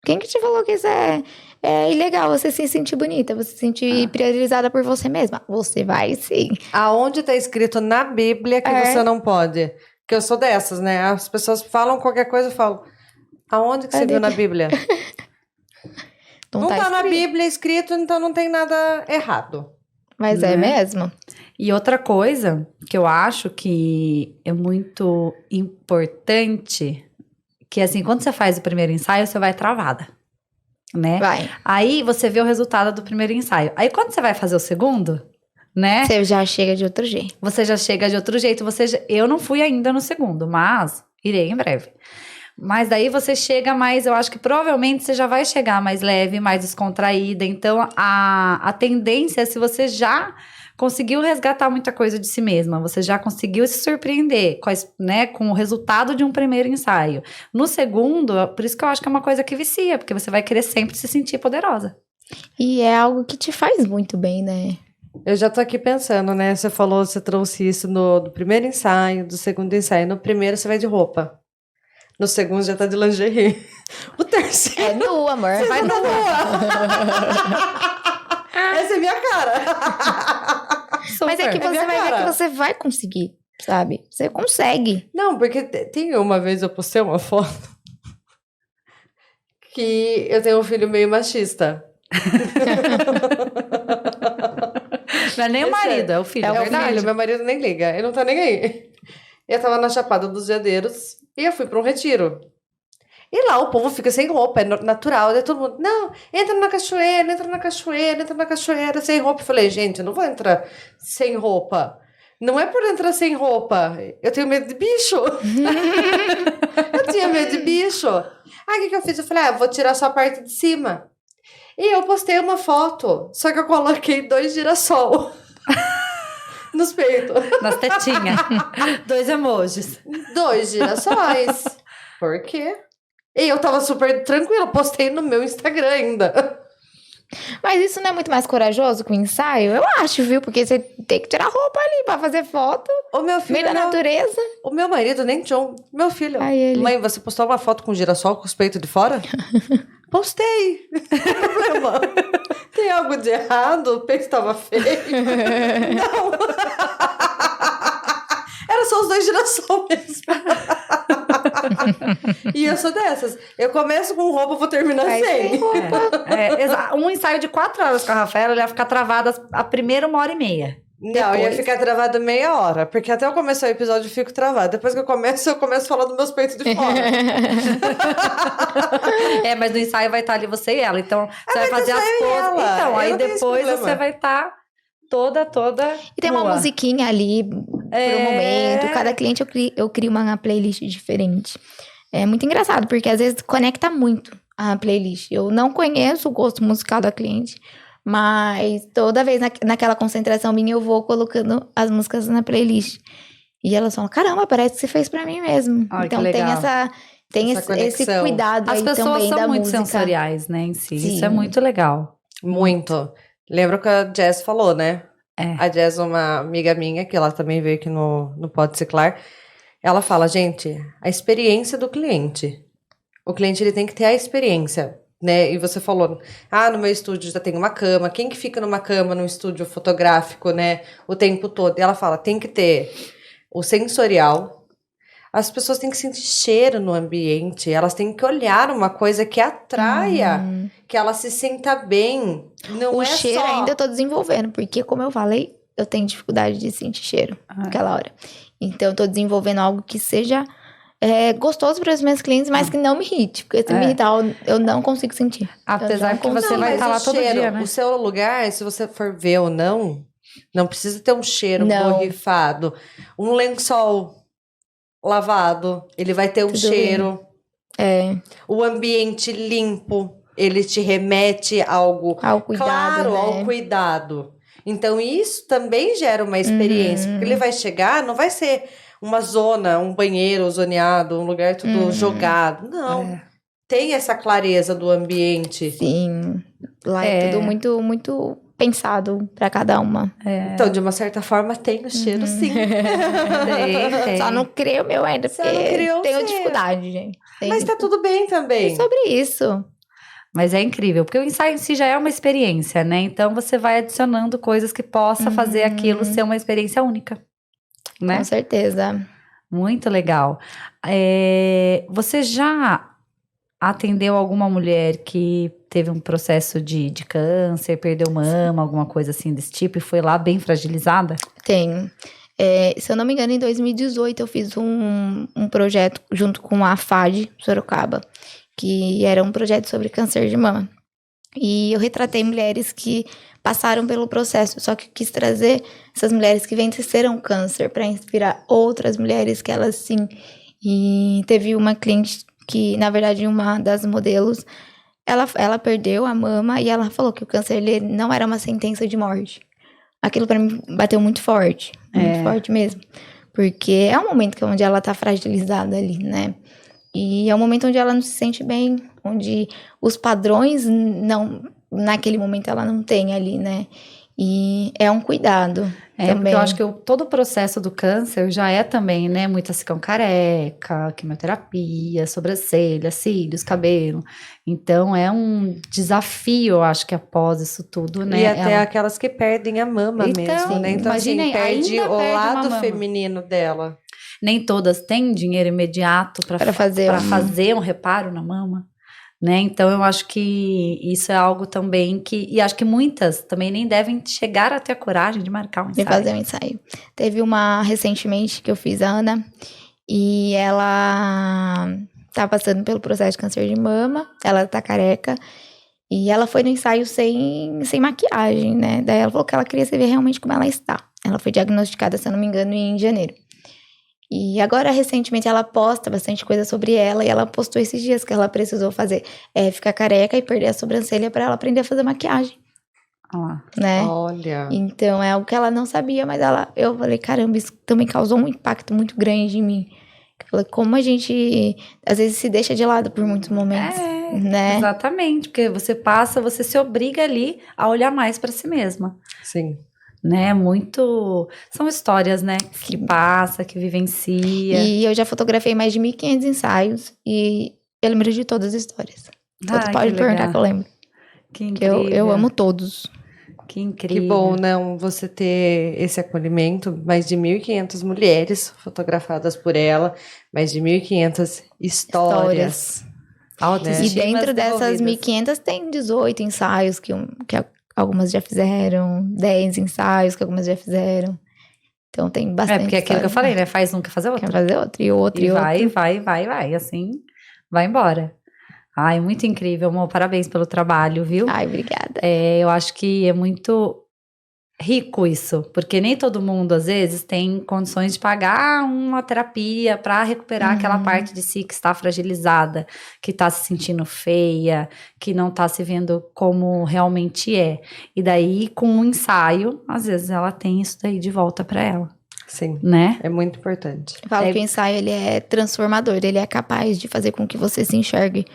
Quem que te falou que isso é ilegal? Você se sentir bonita, você se sentir priorizada por você mesma. Você vai sim. Aonde tá escrito na Bíblia que você não pode? Porque eu sou dessas, né? As pessoas falam qualquer coisa, eu falo, aonde que você viu na Bíblia? Não tá na Bíblia escrito, então não tem nada errado. Mas Né? é mesmo. E outra coisa que eu acho que é muito importante, que assim, quando você faz o primeiro ensaio, você vai travada, né? Vai. Aí você vê o resultado do primeiro ensaio. Aí quando você vai fazer o segundo, né? Você já chega de outro jeito. Você já chega de outro jeito. Eu não fui ainda no segundo, mas irei em breve. Mas daí você chega mais, eu acho que provavelmente você já vai chegar mais leve, mais descontraída. Então, a tendência é se você já conseguiu resgatar muita coisa de si mesma, você já conseguiu se surpreender com o resultado de um primeiro ensaio. No segundo, por isso que eu acho que é uma coisa que vicia, porque você vai querer sempre se sentir poderosa. E é algo que te faz muito bem, né? Eu já tô aqui pensando, né? Você falou, você trouxe isso do primeiro ensaio, do segundo ensaio. No primeiro você vai de roupa. No segundo já tá de lingerie. O terceiro... É nu, amor. Você Vai tá nu. Essa é minha cara. Mas é que Super. você minha vai ver cara. que você vai conseguir, sabe? Você consegue. Não, porque tem uma vez eu postei uma foto que eu tenho um filho meio machista. Não é nem o marido, é o filho, É é o verdade. filho, meu marido nem liga, ele não tá nem aí. Eu tava na Chapada dos Veadeiros e eu fui pra um retiro. E lá o povo fica sem roupa, é natural, daí todo mundo, não, entra na cachoeira, entra na cachoeira, entra na cachoeira, sem roupa. Eu falei, gente, eu não vou entrar sem roupa. Não é por entrar sem roupa, eu tenho medo de bicho. Eu tinha medo de bicho. Aí o que eu fiz? Eu falei, vou tirar só a parte de cima. E eu postei uma foto, só que eu coloquei 2 girassol nos peitos. Nas tetinhas. 2 emojis. 2 girassóis. Por quê? E eu tava super tranquila, postei no meu Instagram ainda. Mas isso não é muito mais corajoso que o ensaio? Eu acho, viu? Porque você tem que tirar a roupa ali pra fazer foto. O meu filho, Meio da natureza. o meu marido nem John, meu filho. Aí ele... Mãe, você postou uma foto com girassol com os peitos de fora? Postei. Problema. Tem algo de errado? O peito tava feio? Não. Era só os 2 girassol mesmo. E eu sou dessas. Eu começo com roupa, vou terminar Vai sem. sem roupa. Um ensaio de 4 horas com a Rafaela, ele ia ficar travada a primeira 1h30. Não, eu ia Depois. ficar travada meia hora. Porque até eu começar o episódio eu fico travada. Depois que eu começo a falar dos meus peitos de fora. Mas no ensaio vai estar ali você e ela. Então, você vai mas fazer eu as saio poses. ela. Então, Eu aí não tenho esse depois problema. você vai estar toda E tem uma nua. musiquinha ali pro momento. Cada cliente eu crio uma playlist diferente. É muito engraçado, porque às vezes conecta muito a playlist. Eu não conheço o gosto musical da cliente, mas toda vez naquela concentração minha eu vou colocando as músicas na playlist. E elas falam, caramba, parece que você fez pra mim mesmo. Ai, então que tem legal. esse conexão. cuidado As aí pessoas também são da muito música. sensoriais, né, em si. Sim. Isso é muito legal. Muito. Lembra o que a Jess falou, né? É. A Jess, uma amiga minha, que ela também veio aqui no Pode Ciclar, ela fala, gente, a experiência do cliente. O cliente, ele tem que ter a experiência, né? E você falou, no meu estúdio já tem uma cama. Quem que fica numa cama, num estúdio fotográfico, né? O tempo todo. E ela fala, tem que ter o sensorial. As pessoas têm que sentir cheiro no ambiente. Elas têm que olhar uma coisa que atraia, que ela se sinta bem. Não O é cheiro só... ainda eu tô desenvolvendo, porque como eu falei, eu tenho dificuldade de sentir cheiro naquela hora. Então eu tô desenvolvendo algo que seja gostoso para os meus clientes, mas que não me irrite. Porque se me irritar, eu não consigo sentir. Apesar Eu que não você consigo. vai mas estar lá o todo cheiro, dia, né? O seu lugar, se você for ver ou não, Não precisa ter um cheiro Não. borrifado. Um lençol lavado, ele vai ter um Tudo cheiro. É, O ambiente limpo, ele te remete a algo ao cuidado, claro, né? ao cuidado. Então, isso também gera uma experiência. Porque ele vai chegar, não vai ser uma zona, um banheiro zoneado, um lugar tudo jogado. Não. Tem essa clareza do ambiente. Sim. Lá é tudo muito, muito pensado pra cada uma. Então, de uma certa forma, tem o cheiro, sim. Tem. Só não criei o meu ainda, Só porque não criou o tenho seu. dificuldade, gente. Mas tá tudo bem também. É sobre isso. Mas é incrível, porque o ensaio em si já é uma experiência, né? Então você vai adicionando coisas que possa fazer aquilo ser uma experiência única, né? Com certeza. Muito legal. Você já atendeu alguma mulher que teve um processo de câncer, perdeu mama, alguma coisa assim desse tipo, e foi lá bem fragilizada? Tenho. Se eu não me engano, em 2018 eu fiz um projeto junto com a FAD Sorocaba, que era um projeto sobre câncer de mama. E eu retratei mulheres que passaram pelo processo, só que eu quis trazer essas mulheres que venceram o câncer para inspirar outras mulheres que elas sim. E teve uma cliente que, na verdade, uma das modelos, ela perdeu a mama e ela falou que o câncer ele não era uma sentença de morte. Aquilo para mim bateu muito forte mesmo. Porque é um momento onde ela tá fragilizada ali, né? E é um momento onde ela não se sente bem, onde os padrões não, naquele momento ela não tem ali, né? E é um cuidado também. Porque eu acho que todo o processo do câncer já é também, né? Muita ficam careca, quimioterapia, sobrancelha, cílios, cabelo. Então é um desafio, eu acho que após isso tudo, né? E até aquelas que perdem a mama Então, mesmo, né? Então, imaginem, assim, perde ainda o perde uma lado mama. feminino dela. Nem todas têm dinheiro imediato para fazer um reparo na mama, né? Então eu acho que isso é algo também que, e acho que muitas também nem devem chegar a ter a coragem de marcar um de ensaio. fazer um ensaio. Teve uma recentemente que eu fiz, a Ana, e ela tá passando pelo processo de câncer de mama, ela tá careca, e ela foi no ensaio sem maquiagem, né? Daí ela falou que ela queria saber realmente como ela está. Ela foi diagnosticada, se eu não me engano, em janeiro. E agora, recentemente, ela posta bastante coisa sobre ela, e ela postou esses dias que ela precisou fazer, ficar careca e perder a sobrancelha pra ela aprender a fazer maquiagem, né? Olha. Então, é algo que ela não sabia, mas eu falei, caramba, isso também causou um impacto muito grande em mim. Eu falei, como a gente, às vezes, se deixa de lado por muitos momentos, né? Exatamente, porque você se obriga ali a olhar mais para si mesma. Sim. Né, são histórias, né, que passa, que vivencia. E eu já fotografei mais de 1.500 ensaios e eu lembro de todas as histórias. Você pode perguntar que eu lembro. Que incrível. Eu amo todos. Que incrível. Que bom, não, você ter esse acolhimento, mais de 1.500 mulheres fotografadas por ela, mais de 1.500 histórias. E dentro dessas 1.500 tem 18 ensaios que algumas já fizeram, 10 ensaios que algumas já fizeram. Então tem bastante. Porque é aquilo que eu falei, né? Faz um, quer fazer outro. Quer fazer outro, e outro, e outro. Vai. Assim, vai embora. Ai, muito incrível, amor. Parabéns pelo trabalho, viu? Ai, obrigada. Eu acho que é muito rico isso, porque nem todo mundo, às vezes, tem condições de pagar uma terapia para recuperar aquela parte de si que está fragilizada, que está se sentindo feia, que não está se vendo como realmente é. E daí, com um ensaio, às vezes ela tem isso daí de volta para ela. Sim, né? É muito importante. Eu falo que o ensaio, ele é transformador, ele é capaz de fazer com que você se enxergue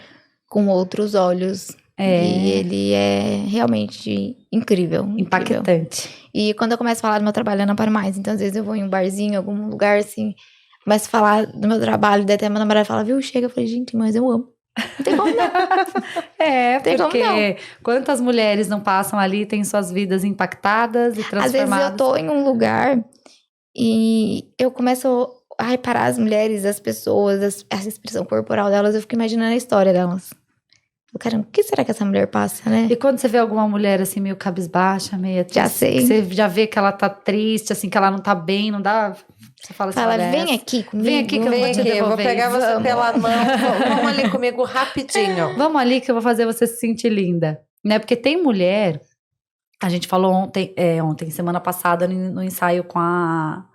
com outros olhos. E ele é realmente incrível. Impactante. E quando eu começo a falar do meu trabalho, eu não paro mais. Então, às vezes, eu vou em um barzinho, em algum lugar, assim, começo a falar do meu trabalho, daí até meu namorado fala, viu, chega. Eu falei, gente, mas eu amo. Não tem como não. Porque quantas mulheres não passam ali, têm suas vidas impactadas e transformadas? Às vezes, eu tô em um lugar e eu começo a reparar as mulheres, as pessoas, essa expressão corporal delas, eu fico imaginando a história delas. Caramba, o que será que essa mulher passa, né? E quando você vê alguma mulher assim, meio cabisbaixa, meio triste, já sei. Você já vê que ela tá triste, assim, que ela não tá bem, não dá. Você fala assim, vem aqui comigo. Vem aqui que eu vou te devolver. Eu vou pegar você pela mão. Vamos ali comigo rapidinho. Vamos ali que eu vou fazer você se sentir linda. Né? Porque tem mulher A gente falou ontem, semana passada, no ensaio com a...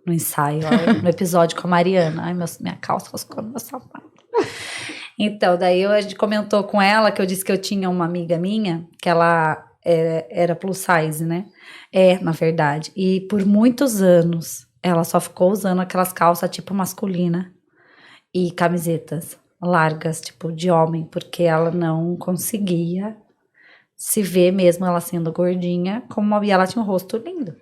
No ensaio, ó, no episódio com a Mariana. Ai, minha calça rascou no meu sapato. Então, daí a gente comentou com ela que eu disse que eu tinha uma amiga minha, que ela era plus size, né? Na verdade. E por muitos anos, ela só ficou usando aquelas calças tipo masculina e camisetas largas, tipo de homem, porque ela não conseguia se ver, mesmo ela sendo gordinha, e ela tinha um rosto lindo.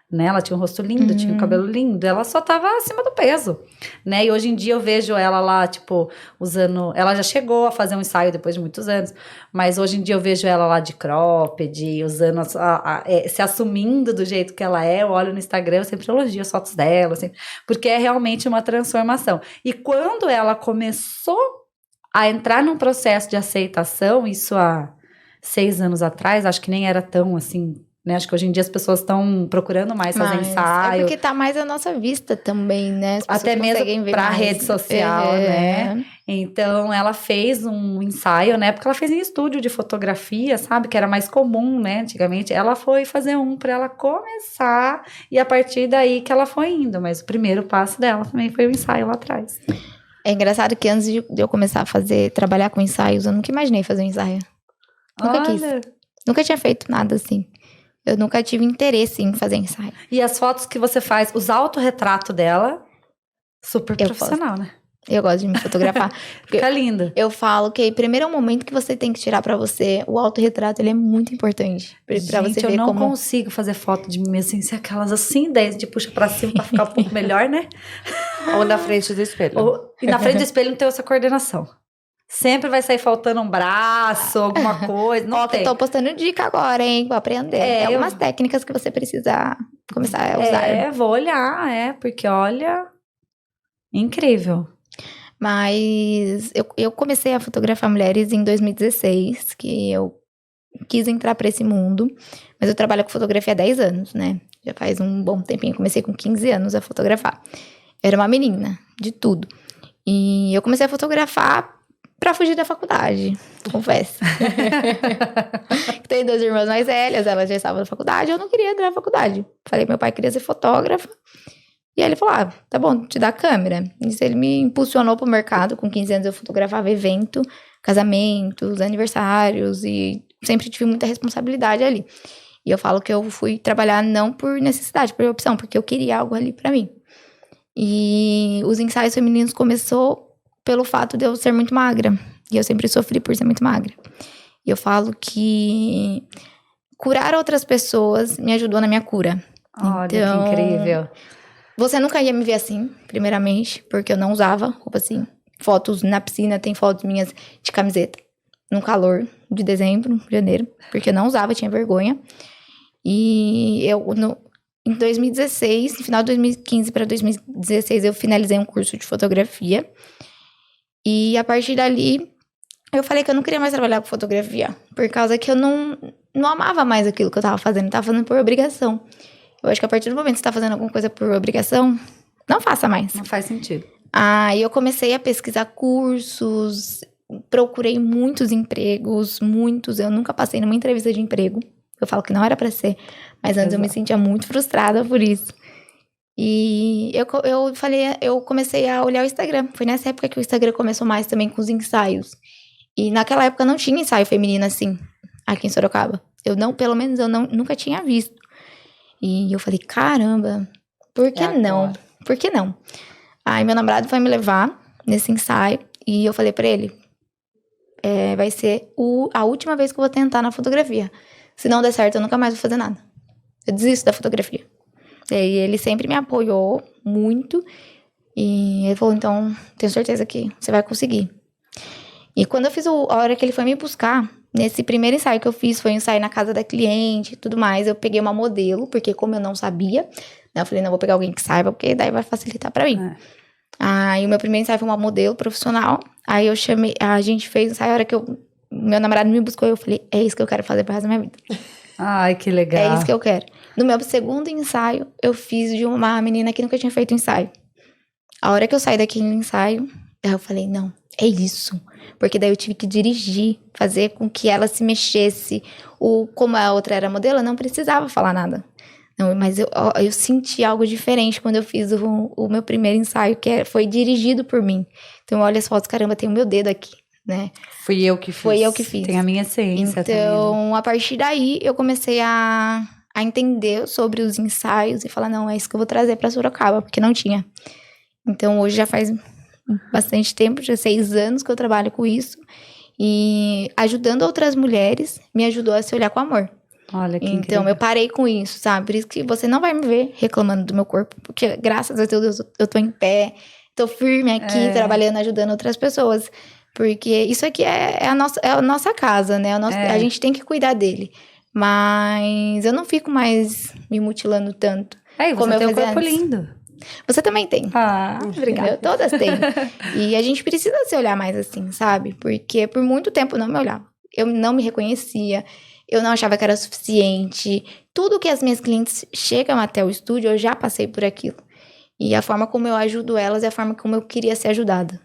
Né? Ela tinha um rosto lindo, tinha um cabelo lindo, ela só tava acima do peso, né? E hoje em dia eu vejo ela lá, tipo, usando... Ela já chegou a fazer um ensaio depois de muitos anos, mas hoje em dia eu vejo ela lá de cropped, usando, se assumindo do jeito que ela é. Eu olho no Instagram, eu sempre elogio as fotos dela, assim, porque é realmente uma transformação. E quando ela começou a entrar num processo de aceitação, isso há 6 anos atrás, acho que nem era tão assim... Né? Acho que hoje em dia as pessoas estão procurando mais fazer ensaio. É porque tá mais à nossa vista também, né? Até mesmo para rede social, né? Então, ela fez um ensaio, né? Porque ela fez em estúdio de fotografia, sabe? Que era mais comum, né? Antigamente. Ela foi fazer um para ela começar e a partir daí que ela foi indo. Mas o primeiro passo dela também foi o ensaio lá atrás. É engraçado que antes de eu começar a trabalhar com ensaios, eu nunca imaginei fazer um ensaio. Nunca quis. Nunca tinha feito nada assim. Eu nunca tive interesse em fazer ensaio. E as fotos que você faz, os autorretratos dela, super profissional, né? Eu gosto de me fotografar. Fica linda. Eu falo que primeiro é o momento que você tem que tirar pra você. O autorretrato, ele é muito importante. Pra você ver eu não como... consigo fazer foto de mim mesmo sem ser aquelas assim, daí a gente puxa pra cima pra ficar um pouco melhor, né? Ou na frente do espelho. E na frente do espelho não tem essa coordenação. Sempre vai sair faltando um braço, alguma coisa. Não tem. Eu tô postando dica agora, hein? Pra aprender. Algumas técnicas que você precisa começar a usar. Vou olhar, porque olha... Incrível. Mas eu comecei a fotografar mulheres em 2016, que eu quis entrar pra esse mundo. Mas eu trabalho com fotografia há 10 anos, né? Já faz um bom tempinho. Comecei com 15 anos a fotografar. Era uma menina, de tudo. E eu comecei a fotografar pra fugir da faculdade, confesso. Tenho 2 irmãs mais velhas, elas já estavam na faculdade, eu não queria entrar na faculdade. Falei, meu pai queria ser fotógrafo. E aí ele falou, tá bom, te dá a câmera. Isso ele me impulsionou pro mercado. Com 15 anos eu fotografava evento, casamentos, aniversários, e sempre tive muita responsabilidade ali. E eu falo que eu fui trabalhar não por necessidade, por opção, porque eu queria algo ali pra mim. E os ensaios femininos começou pelo fato de eu ser muito magra. E eu sempre sofri por ser muito magra. E eu falo que curar outras pessoas me ajudou na minha cura. Olha, então, que incrível. Você nunca ia me ver assim, primeiramente, porque eu não usava roupa assim. Fotos na piscina, tem fotos minhas de camiseta. No calor de dezembro, janeiro, porque eu não usava, tinha vergonha. E em 2016, no final de 2015 para 2016, eu finalizei um curso de fotografia. E a partir dali, eu falei que eu não queria mais trabalhar com fotografia. Por causa que eu não amava mais aquilo que eu tava fazendo. Eu tava fazendo por obrigação. Eu acho que a partir do momento que você tá fazendo alguma coisa por obrigação, não faça mais. Não faz sentido. E eu comecei a pesquisar cursos, procurei muitos empregos, muitos. Eu nunca passei numa entrevista de emprego. Eu falo que não era pra ser. Mas antes eu me sentia muito frustrada por isso. E eu comecei a olhar o Instagram. Foi nessa época que o Instagram começou mais também com os ensaios. E naquela época não tinha ensaio feminino assim, aqui em Sorocaba. Pelo menos eu nunca tinha visto. E eu falei, caramba, por que não? Por que não? Aí meu namorado foi me levar nesse ensaio. E eu falei pra ele, vai ser a última vez que eu vou tentar na fotografia. Se não der certo, eu nunca mais vou fazer nada. Eu desisto da fotografia. E ele sempre me apoiou muito. E ele falou, então, tenho certeza que você vai conseguir. E quando eu fiz a hora que ele foi me buscar, nesse primeiro ensaio que eu fiz, foi um ensaio na casa da cliente e tudo mais, eu peguei uma modelo, porque como eu não sabia, né, eu falei, não, vou pegar alguém que saiba, porque daí vai facilitar pra mim. Aí o meu primeiro ensaio foi uma modelo profissional. Aí a gente fez o ensaio, a hora que meu namorado me buscou, eu falei, é isso que eu quero fazer pro resto da minha vida. Ai, que legal. É isso que eu quero. No meu segundo ensaio, eu fiz de uma menina que nunca tinha feito ensaio. A hora que eu saí daquele ensaio, Aí eu falei, não, é isso. Porque daí eu tive que dirigir, fazer com que ela se mexesse. Como a outra era modelo, eu não precisava falar nada. Não, mas eu senti algo diferente quando eu fiz o meu primeiro ensaio, foi dirigido por mim. Então, olha as fotos, caramba, tem o meu dedo aqui, né? Fui eu que fiz. Foi eu que fiz. Tem a minha essência também. Então, a partir daí, eu comecei a entender sobre os ensaios e falar, não, é isso que eu vou trazer pra Sorocaba, porque não tinha. Então, hoje já faz bastante tempo, já 6 anos que eu trabalho com isso. E ajudando outras mulheres, me ajudou a se olhar com amor. Olha que Então, incrível. eu parei com isso, sabe? Por isso que você não vai me ver reclamando do meu corpo, porque graças a Deus eu tô em pé, tô firme aqui, trabalhando, ajudando outras pessoas. Porque isso aqui é a nossa casa, né? A gente tem que cuidar dele. Mas eu não fico mais me mutilando tanto. Você como eu tem um fazia corpo antes. lindo. Você também tem. Obrigada. Entendeu? Todas têm. E a gente precisa se olhar mais assim, sabe? Porque por muito tempo eu não me olhava. Eu não me reconhecia. Eu não achava que era suficiente. Tudo que as minhas clientes chegam até o estúdio, eu já passei por aquilo. E a forma como eu ajudo elas é a forma como eu queria ser ajudada.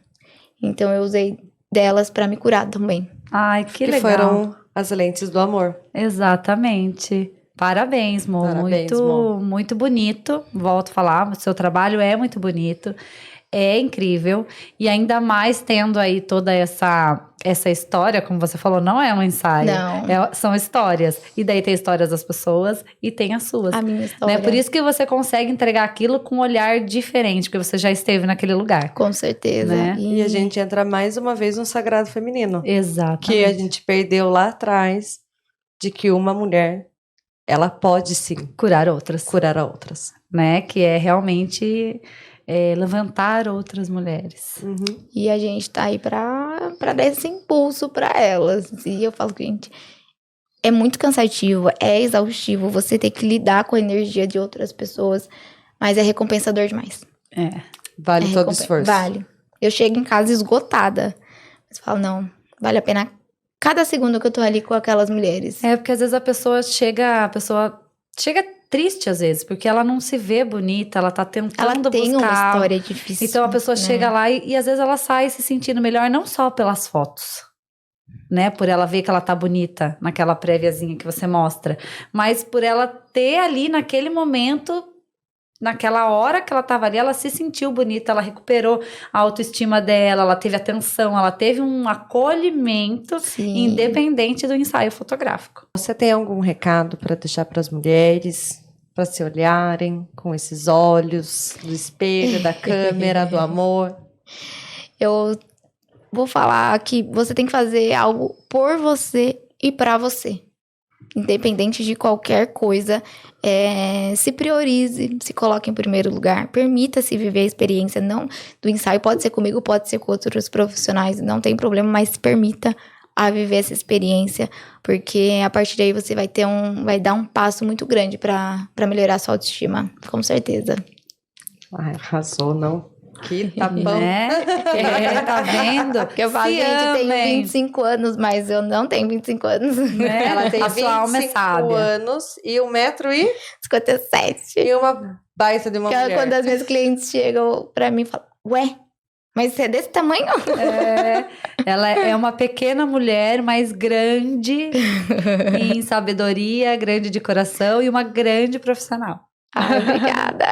Então eu usei delas pra me curar também. Ai, que legal. foram as lentes do amor. Exatamente. Parabéns, Mo. Parabéns, Mo. Muito bonito. Volto a falar, o seu trabalho é muito bonito. É incrível. E ainda mais tendo aí toda essa história, como você falou, não é um ensaio. Não. São histórias. E daí tem histórias das pessoas e tem as suas. A minha história. Né? Por isso que você consegue entregar aquilo com um olhar diferente, porque você já esteve naquele lugar. Com certeza. Né? E a gente entra mais uma vez no sagrado feminino. Exatamente. Que a gente perdeu lá atrás, de que uma mulher, ela pode sim curar outras. curar a outras. Né? Que é realmente levantar outras mulheres. Uhum. E a gente tá aí pra dar esse impulso pra elas. E eu falo que, gente, é muito cansativo, é exaustivo você ter que lidar com a energia de outras pessoas, mas é recompensador demais. Vale todo o esforço. Vale. Eu chego em casa esgotada, mas falo, não, vale a pena cada segundo que eu tô ali com aquelas mulheres. Porque às vezes a pessoa chega triste às vezes, porque ela não se vê bonita, ela tá tentando ela tem buscar. Uma história difícil. Então a pessoa né? chega lá e às vezes ela sai se sentindo melhor, não só pelas fotos, né? Por ela ver que ela tá bonita naquela préviazinha que você mostra, mas por ela ter ali naquele momento, naquela hora que ela tava ali, ela se sentiu bonita, ela recuperou a autoestima dela, ela teve atenção, ela teve um acolhimento Sim. independente do ensaio fotográfico. Você tem algum recado para deixar para as mulheres, para se olharem com esses olhos do espelho, da câmera, do amor? Eu vou falar que você tem que fazer algo por você e pra você. Independente de qualquer coisa, se priorize, se coloque em primeiro lugar, permita-se viver a experiência, não do ensaio, pode ser comigo, pode ser com outros profissionais, não tem problema, mas se permita a viver essa experiência, porque a partir daí você vai dar um passo muito grande pra melhorar a sua autoestima, com certeza. Ai, arrasou, não? Que tá bom. Né? Tá vendo? Porque eu falo, gente, eu tenho 25 anos, mas eu não tenho 25 anos. Né? Ela tem A sua alma é 25 sábia. anos e 57. e uma baita de uma mulher. Quando as minhas clientes chegam pra mim e falam, ué, mas você é desse tamanho? Ela é uma pequena mulher, mas grande em sabedoria, grande de coração e uma grande profissional. Ai, obrigada.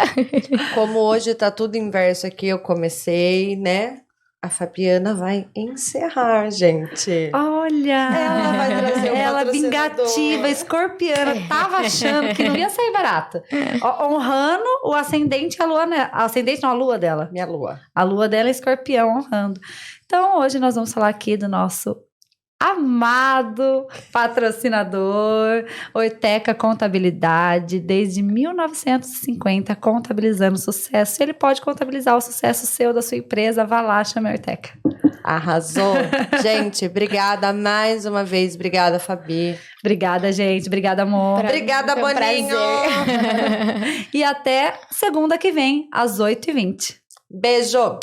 Como hoje tá tudo inverso aqui, eu comecei, né? A Fabiana vai encerrar, gente. Olha! Ela vai trazer o Ela patrocinador. vingativa, escorpiana, tava achando que não ia sair barato. Honrando o ascendente e a lua, né? Ascendente não, a lua dela. Minha lua. A lua dela é escorpião, honrando. Então, hoje nós vamos falar aqui do nosso amado patrocinador, Oiteca Contabilidade, desde 1950, contabilizando sucesso. Ele pode contabilizar o sucesso seu, da sua empresa. Vá lá, chame a Oiteca. Arrasou. Gente, obrigada mais uma vez. Obrigada, Fabi. Obrigada, gente. Obrigada, amor. Obrigada, Foi um Boninho. prazer. E até segunda que vem, às 8h20. Beijo.